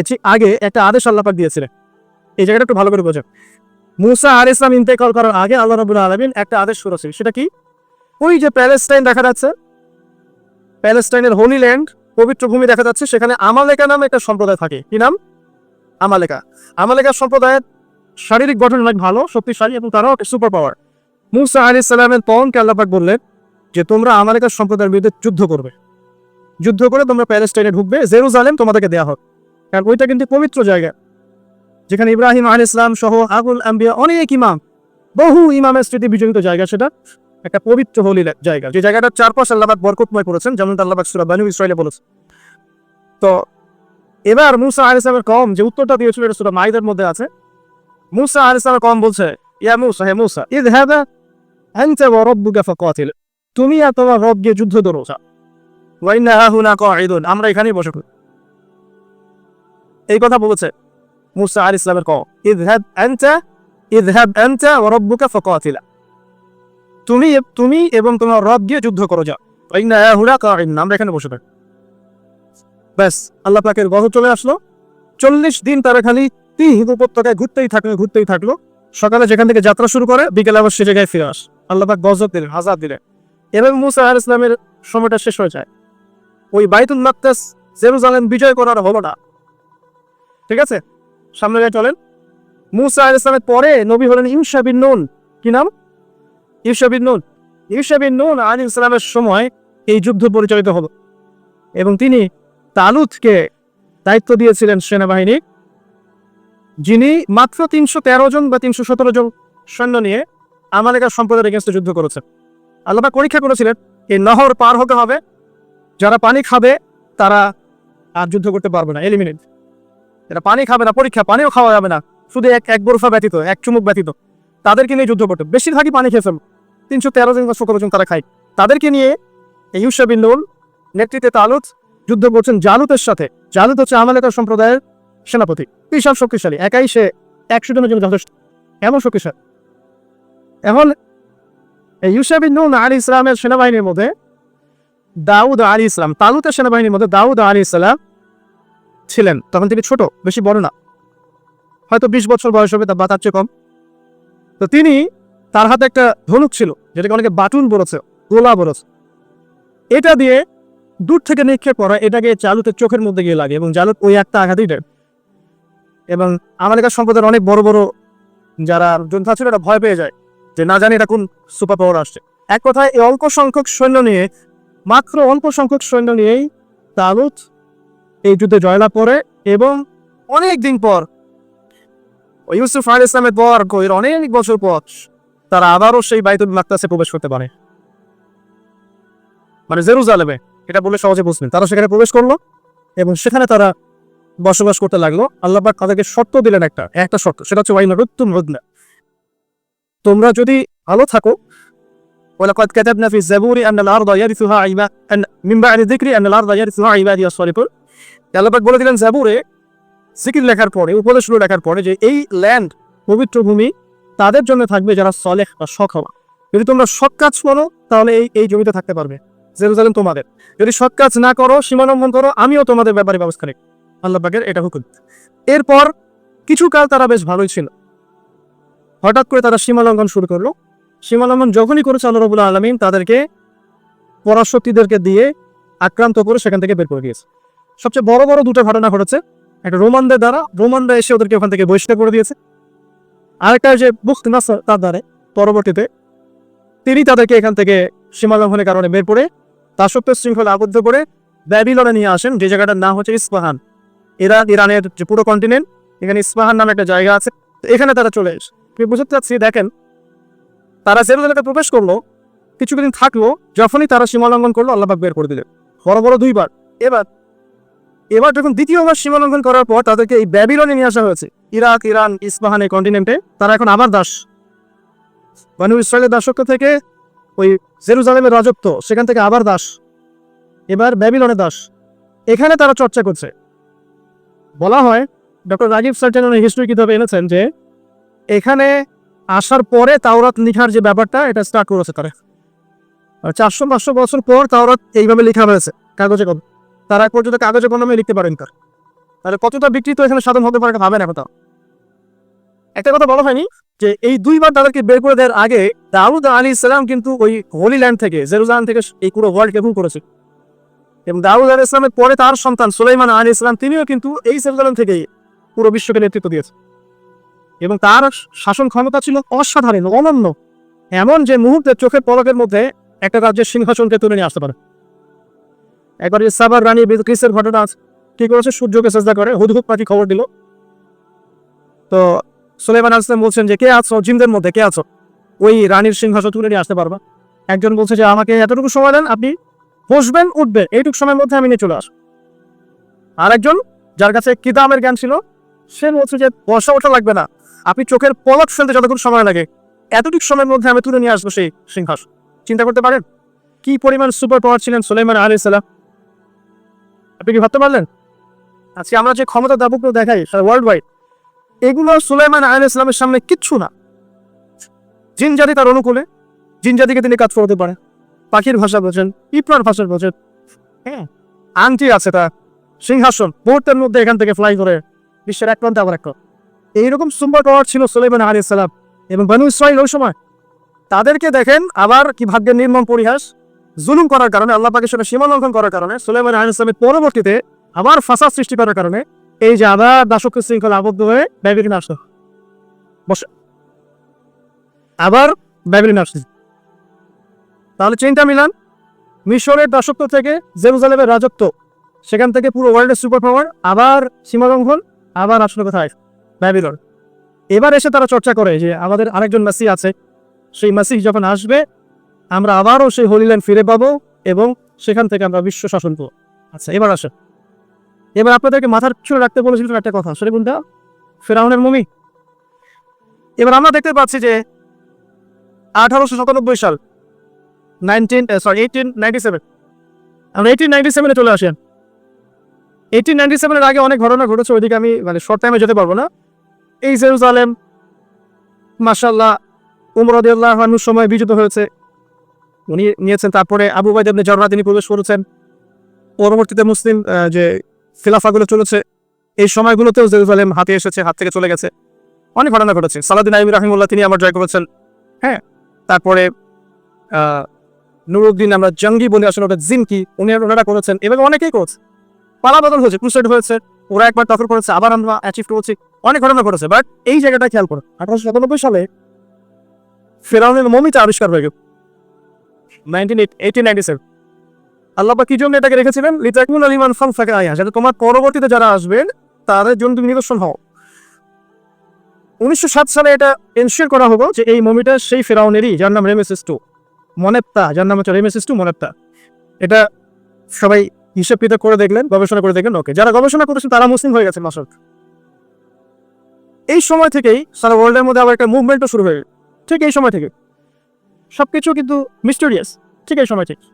Speaker 1: একটা আদেশ আল্লাহ পাক দিয়েছিলেন। এই জায়গাটা একটু ভালো করে বোঝেন। মুসা আলাইহিস সালাম ইন্তেকাল করার আগে আল্লাহ রাব্বুল আলামিন একটা আদেশ করেছিলেন। সেটা কি? ওই যে প্যালেস্টাইন দেখা যাচ্ছে, প্যালেস্টাইনের হোলি ল্যান্ড, পবিত্র ভূমি দেখা যাচ্ছে, সেখানে আমালেকা নামে একটা সম্প্রদায় থাকে। কি নাম? আমালেকা সম্প্রদায়ের শারীরিক গঠন অনেক ভালো, শক্তিশালী, এবং তারাও সুপার পাওয়ার। মুসা আলাইহিস সালামের কওমকে আল্লাহ পাক বললেন যে তোমরা আমালেকা সম্প্রদায়ের বিরুদ্ধে যুদ্ধ করবে, যুদ্ধ করে তোমরা প্যালেস্টাইনে ঢুকবে, জেরুজালেম তোমাদেরকে দেওয়া হবে। কারণ ওইটা কিন্তু পবিত্র জায়গা, যেখানে ইব্রাহিম আলাইহিস সালাম সহ আবুল আম্বিয়া অনেক বহু ইমামের স্মৃতি বিজড়িত জায়গা। সেটা একটা পবিত্র হোলি জায়গা, যে জায়গাটার চারপাশে আল্লাহ পাক বরকতময় করেছেন, যেমনটা আল্লাহ পাক সূরা বনু ইসরাইলে বলেছেন। তো এবার মুসা আলাইহিস সালামের কওম যে উত্তরটা দিয়েছিল, এটা সূরা মাইদার মধ্যে আছে। মুসা আলাইহিস সালামের কওম বলছে, ইয়া মুসা, হে মুসা, ইযহাবা আনতা ওয়া রাব্বুকা ফাকাতিল, তুমি আর তোমার রব গিয়ে যুদ্ধ করো, ওয়া ইন্না হাহুনা কাঈদুন, আমরা এখানেই বসে থাকি। এই কথা বলেছে মুসা আলাইহিস সালামের কওম, ইযহাব আনতা ওয়া রাব্বুকা ফাকাতিলা, তুমি এবং তোমার রব গিয়ে যুদ্ধ করো, যাও, ওয়া ইন্না হাহুনা কাঈদুন, আমরা এখানে বসে থাকি। ব্যাস, আল্লাহ পাকের গজব চলে আসলো। 40 দিন তারা খালি তিহিদ উপত্যকায় ঘুরতেই থাকলো। সকালে যেখান থেকে যাত্রা শুরু করে, বিকেলে আবার সে জায়গায় ফিরে আস। আল্লাহ পাক গজব দিলেন, আযাব দিলেন। এবং মুসা আলাইহিস সালামের সময়টা শেষ হয়ে যায়। ওই বাইতুল মাকদাস, জেরুজালেম বিজয় করার হলো না। ঠিক আছে, সামনে গিয়ে চলেন। মুসা আলাইহিস সালামের পরে নবী হলেন ইউশা বিন নুন। কি নাম? ইউশা বিন নুন আলাইহিস সালামের সময় এই যুদ্ধ পরিচালিত হলো, এবং তিনি তালুতকে দায়িত্ব দিয়েছিলেন সেনাবাহিনী, যিনি মাত্র 313 জন বা 317 জন সৈন্য নিয়ে আমালেকা সম্প্রদায়ের এগেইনস্টে যুদ্ধ করেছেন। আল্লাহ পাক পরীক্ষা করেছিলেন, এই নহর পার হতে হবে, যারা পানি খাবে তারা আর যুদ্ধ করতে পারবে না, এলিমিনেট। যারা পানি খাবে না, পরীক্ষা, পানিও খাওয়া যাবে না, শুধু এক বরফা ব্যতীত, এক চুমুক ব্যতীত, তাদেরকে নিয়ে যুদ্ধ করতে। বেশিরভাগই পানি খেয়ে ফেলবে, 313 জন বা 17 জন তারা খায়। তাদেরকে নিয়ে ইউশা বিন নুন নেতৃত্বে তালুত যুদ্ধ করছেন জালুতের সাথে। জালুত হচ্ছে আমালেকা সম্প্রদায়ের সেনাপতি, বিশাল শক্তিশালী, একাই সে 100 জনের জন্য যথেষ্ট, এমন শক্তিশালী। এখন ইউশা বিন নুন আলাইহিস সালামের সেনাবাহিনীর মধ্যে দাউদ আলাইহিস সালাম, তালুতের সেনাবাহিনীর মধ্যে দাউদ আলাইহিস সালাম ছিলেন। তখন তিনি ছোট, বেশি বড় না, হয়তো 20 বছর বয়স হবে বা তার চেয়ে কম। তো তিনি, তার হাতে একটা ধনুক ছিল, যেটাকে অনেকে বাটুল বলেছে, গোলা বলেছে। এটা দিয়ে দূর থেকে নিক্ষেপ করা, এটাকে জালুতের চোখের মধ্যে গিয়ে লাগে এবং জালুত ওই একটা আঘাতেই দেয়। এবং আমাদের সম্প্রদায়ের অনেক বড় বড় যারা যোদ্ধা ছিল, এটা ভয় পেয়ে যায় যে না জানি এটা কোন সুপার পাওয়ার আসছে। এক কথায় এই অল্প সংখ্যক সৈন্য নিয়ে, মাত্র অল্প সংখ্যক সৈন্য নিয়েই তালুত এই যুদ্ধে জয়লাভ করে। এবং অনেক দিন পর, ইউসুফ আলাইহিস সালামের পর অনেক বছর পর তারা আবারও সেই বাইতুল মাকদাসে প্রবেশ করতে পারে, মানে জেরুজালেমে, এটা বলে সহজে বুঝবেন। তারা সেখানে প্রবেশ করলো এবং সেখানে তারা বসবাস করতে লাগলো। আল্লাহ পাক তাদেরকে শর্ত দিলেন, একটা শর্ত, সেটা হচ্ছে ওয়াইন রুতুম রুদনা, তোমরা যদি ভালো থাকো, ওয়ালাকাদ কাতাবনা ফি যাবুরি আন্নাল আরদা ইয়ারিসুহা মিন বা'দি যিকরি আন্নাল আরদা ইয়ারিসুহা ইবাদিয়াস সালিহুন। আল্লাহ পাক বলে দিলেন যাবুরে, জিকির লেখার পরে, উপদেশগুলো লেখার পরে, যে এই ল্যান্ড, পবিত্র ভূমি, তাদের জন্য থাকবে যারা সলেহ বা সৎ হবে। যদি তোমরা সৎ কাজ করো তাহলে এই জমিতে থাকতে পারবে, জেরুজালেম তোমাদের। যদি সৎ কাজ না করো, সীমালঙ্ঘন করো, আমিও তোমাদের ব্যাপারে ব্যবস্থা নেব। আল্লাহ পাকের এটা হুকুম। এরপর কিছু কাল তারা বেশ ভালোই ছিল। হঠাৎ করে তারা সীমালঙ্ঘন শুরু করলো। সীমালঙ্ঘন যখনই করেছে, আল্লাহ রাব্বুল আলামিন তাদেরকে পরাশক্তিদেরকে দিয়ে আক্রান্ত করে সেখান থেকে বের করে দিয়েছে। সবচেয়ে বড় বড় দুটো ঘটনা ঘটেছে। একটা রোমানদের দ্বারা, রোমানরা এসে ওদেরকে ওখান থেকে বহিষ্কার করে দিয়েছে। আরেকটা যে বুখত নাসর, তার দ্বারা পরবর্তীতে তিনি তাদেরকে এখান থেকে সীমালঙ্ঘনের কারণে বের করে দাসত্ব শৃঙ্খলা আবদ্ধ করে ব্যাবিলনে নিয়ে আসেন, যে জায়গাটার নাম হচ্ছে ইস্পাহান। ইরানের যে পুরো কন্টিনেন্ট, এখানে ইস্পাহান নামে একটা জায়গা আছে। তো এখানে তারা চলে এসে, বুঝতে চাচ্ছি, দেখেন তারা জেরুজালেমে প্রবেশ করলো, কিছুদিন থাকলো, যখনই তারা সীমালঙ্ঘন করলো, আল্লাহ পাক বের করে দিলেন বড় বড় দুইবার। এবার যখন দ্বিতীয়বার সীমালঙ্ঘন করার পর তাদেরকে এই ব্যাবিলনে নিয়ে আসা হয়েছে, ইরাক, ইরান, ইস্পাহান এই কন্টিনেন্টে। তারা এখন আবার দাস, বনু ইসরায়েলের দাসত্ব থেকে ওই জেরুজালেমের রাজত্ব, সেখান থেকে আবার দাস, এবার ব্যাবিলনে দাস। এখানে তারা চর্চা করছে। বলা হয়, ডক্টর রাজীব সার্টেন হিস্ট্রি কিতাবে এনেছেন যে এখানে আসার পরে তাওরাত লিখার যে ব্যাপারটা, এটা স্টার্ট করেছে তারা। 400-500 বছর পর তাওরাত এইভাবে লেখা হয়েছে, কাগজে কলমে। তারা এক পর্যন্ত কাগজে কলমে লিখতে পারেন। তাহলে কতটা বিকৃত এখানে সাধন হতে পারে ভাবেন। এখন একটা কথা বলা হয়নি যে এই দুইবার তাদেরকে বের করে দেওয়ার আগে দাউদ আলাইহিস সালাম কিন্তু ওই হোলি ল্যান্ড থেকে, জেরুজালেম থেকে এই পুরো ওয়ার্ল্ডকে রুল করেছে। এবং দাউদ আলাইহিস সালামের পরে তার সন্তান সুলাইমান আলাইহিস সালাম, তিনিও কিন্তু এই জেরুজালেম থেকেই পুরো বিশ্বকে নেতৃত্ব দিয়েছে। এবং তার শাসন ক্ষমতা ছিল অসাধারণ, অনন্য, এমন যে মুহূর্তে চোখের পলকের মধ্যে একটা রাজ্যের সিংহাসনকে তুলে নিয়ে আসতে পারে। একবার সাবার রানী বিলকিসের ঘটনা আছে। কি করেছে? সূর্যকে সেজদা করে হুদহুদ পাখি খবর দিল। তো সুলাইমান আলাইহিস সালাম বলছেন যে কে আছো জিনদের মধ্যে, কে আছো ওই রানীর সিংহাসন তুলে নিয়ে আসতে পারবা? একজন বলছে যে আমাকে এতটুকু সময় দেন, আপনি বসবেন উঠবেন, এইটুকু সময়ের মধ্যে আমি নিয়ে চলে আসবো। আর একজন যার কাছে কিতাবের জ্ঞান ছিল, সে বলছে যে বসা ওঠা লাগবে না, আপনি চোখের পলক ফেলতে যতক্ষণ সময় লাগে এতটুকু সময়ের মধ্যে আমি তুলে নিয়ে আসবো সেই সিংহাসন। চিন্তা করতে পারেন কি পরিমাণ সুপার পাওয়ার ছিলেন সুলাইমান আলাইহিস সালাম? আপনি কি ভাবতে পারলেন? আজকে আমরা যে ক্ষমতা দাবুগুলো দেখাই ওয়ার্ল্ড ওয়াইড, এগুলো সুলাইমান আলাইহিস সালামের সামনে কিচ্ছু না। জিন জাতি তার অনুকূলে, জিন জাতিকে তিনি কাজ করতে পারেন, পাখির ভাষা বোঝেন, পিঁপড়ার ভাষা বোঝেন। হ্যাঁ, আংটি আছে তার, সিংহাসন, মুহূর্তের মধ্যে এখান থেকে ফ্লাই করে বিশ্বের এক প্রান্তে আবার এক। এইরকম সুপার পাওয়ার ছিল সুলাইমান আলাইহিস সালাম। এবং বনু ইসরাঈল ওই সময় তাদেরকে দেখেন আবার কি ভাগ্যের নির্মম পরিহাস, জুলুম করার কারণে, আল্লাহ পাকের সাথে সীমা লঙ্ঘন করার কারণে, সুলাইমান আলাইহিস সালামের পরবর্তীতে আবার ফাসাদ সৃষ্টি করার কারণে এই যে আবার দাসত্ব শৃঙ্খলা আবদ্ধ হয়ে ব্যাবিলনে আসতো, বসে আবার ব্যাবিলনে আসছে। তাহলে চেইনটা মিলান, মিশরের দাসত্ব থেকে জেরুজালেমের রাজত্ব, সেখান থেকে পুরো ওয়ার্ল্ডের সুপার পাওয়ার, আবার সীমালঙ্ঘন, আবার আসলে কোথায়? ব্যাবিলন। এবার এসে তারা চর্চা করে যে আমাদের আরেকজন মাসিহ আছে, সেই মাসিহ যখন আসবে আমরা আবারও সেই হোলি ল্যান্ড ফিরে পাবো এবং সেখান থেকে আমরা বিশ্ব শাসন করবো। আচ্ছা, এবার আসেন, এবার আপনাদেরকে মাথার চুলে রাখতে বলেছিলাম একটা কথা, সেটা কোনটা? ফেরাউনের মমি। এবার আমরা দেখতে পাচ্ছি যে 1897 সাল, 1897, আমরা 1897 চলে আসেন। 1897 আগে অনেক ঘটনা ঘটেছে, ওইদিকে আমি শর্ট টাইমে যেতে পারবো না। এই জেরুজালেম মাশাআল্লাহ উমর রাদিয়াল্লাহু আনহুর সময় বিজিত হয়েছে, উনি নিয়েছেন। তারপরে আবু উবাইদা ইবনে জাররাহ তিনি প্রবেশ করেছেন। পরবর্তীতে মুসলিম যে খিলাফাগুলো চলেছে এই সময়গুলোতেও জেরুজালেম হাতে এসেছে, হাত থেকে চলে গেছে। অনেক ঘটনা ঘটেছে। সালাউদ্দিন আইয়ুবী রাহিমাহুল্লাহ তিনি আমার জয় করেছেন। হ্যাঁ, তারপরে নুরুদ্দিন আমরা জঙ্গি বলে আসলে ওটা জিনকি ওনারা করেছেন। এভাবে অনেকেই করেছে, পালা বদল হয়েছে, ক্রুসেড হয়েছে, ওরা একবার দখল করেছে, আবার আমরা অ্যাচিভ করেছি, অনেক ঘটনা ঘটেছে। বাট এই জায়গাটা খেয়াল করো, 1897 সালে ফেরাউনের মমিটা আবিষ্কার হয়ে গেল 1897। আল্লাহ পাক কি জন্য এটাকে রেখেছিলেন? লিতাকুনা লিমান খালফাকা আয়া, যাতে তোমার পরবর্তীতে যারা আসবেন তাদের জন্য তুমি নিদর্শন হও। 1907 সালে এটা এনশিওর করা হলো যে এই মমিটা সেই ফেরাউনেরই, যার নাম রেমেসিস টু মনেপ্তা, যার নাম হচ্ছে রেমেসিস টু মনেপ্তা। এটা সবাই হিসাব কিতাব করে দেখলেন, গবেষণা করে দেখলেন। ওকে, যারা গবেষণা করেছেন তারা মুসলিম হয়ে গেছেন মাসুদ। এই সময় থেকেই সারা ওয়ার্ল্ডের মধ্যে আবার একটা মুভমেন্টও শুরু হয়ে গেল। ঠিক এই সময় থেকে সবকিছু কিন্তু মিস্টেরিয়াস। ঠিক এই সময় থেকে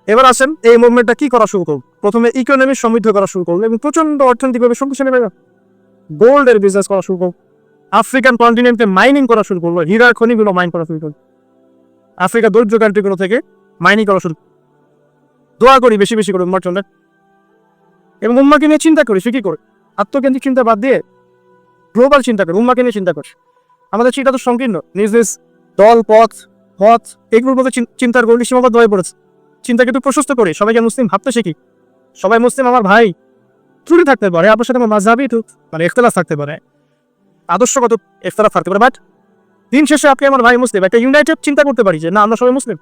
Speaker 1: এবার আসেন এই মুভমেন্টটা কি করা শুরু করল। প্রথমে ইকোনমি সমৃদ্ধ করা শুরু করলো এবং প্রচন্ড অর্থনৈতিকভাবে শক্তিশালী হয়ে গেল। গোল্ডের বিজনেস করা শুরু করলো, আফ্রিকান কন্টিনেন্টে মাইনিং করা শুরু করলো, হীরার খনিগুলো মাইন করা শুরু করলো, আফ্রিকা দরিদ্র কান্ট্রিগুলো থেকে মাইনিং করা শুরু। দোয়া করি বেশি বেশি করে উম্মার জন্য, এবং উম্মাকে নিয়ে চিন্তা করি। সে কি করে? আত্মকেন্দ্রিক চিন্তা বাদ দিয়ে গ্লোবাল চিন্তা করি, উম্মাকে নিয়ে চিন্তা করি। আমাদের চিন্তা তো সংকীর্ণ, নিজ নিজ দল পথ এগুলোর মধ্যে চিন্তার গণ্ডি সীমাবদ্ধ হয়ে পড়েছে। চিন্তাকে একটু প্রশস্ত করি, সবাইকে মুসলিম ভাবতে শিখি। সবাই মুসলিম আমার ভাই, ত্রুটি থাকতে পারে, আপনার সাথে আমার মাযহাবি একটু ইখতিলাফ থাকতে পারে, আদর্শগত ইখতিলাফ থাকতে পারে, বাট দিন শেষে আপনি আমার ভাই মুসলিম। একটা ইউনাইটেড চিন্তা করতে পারি যে না আমরা সবাই মুসলিম।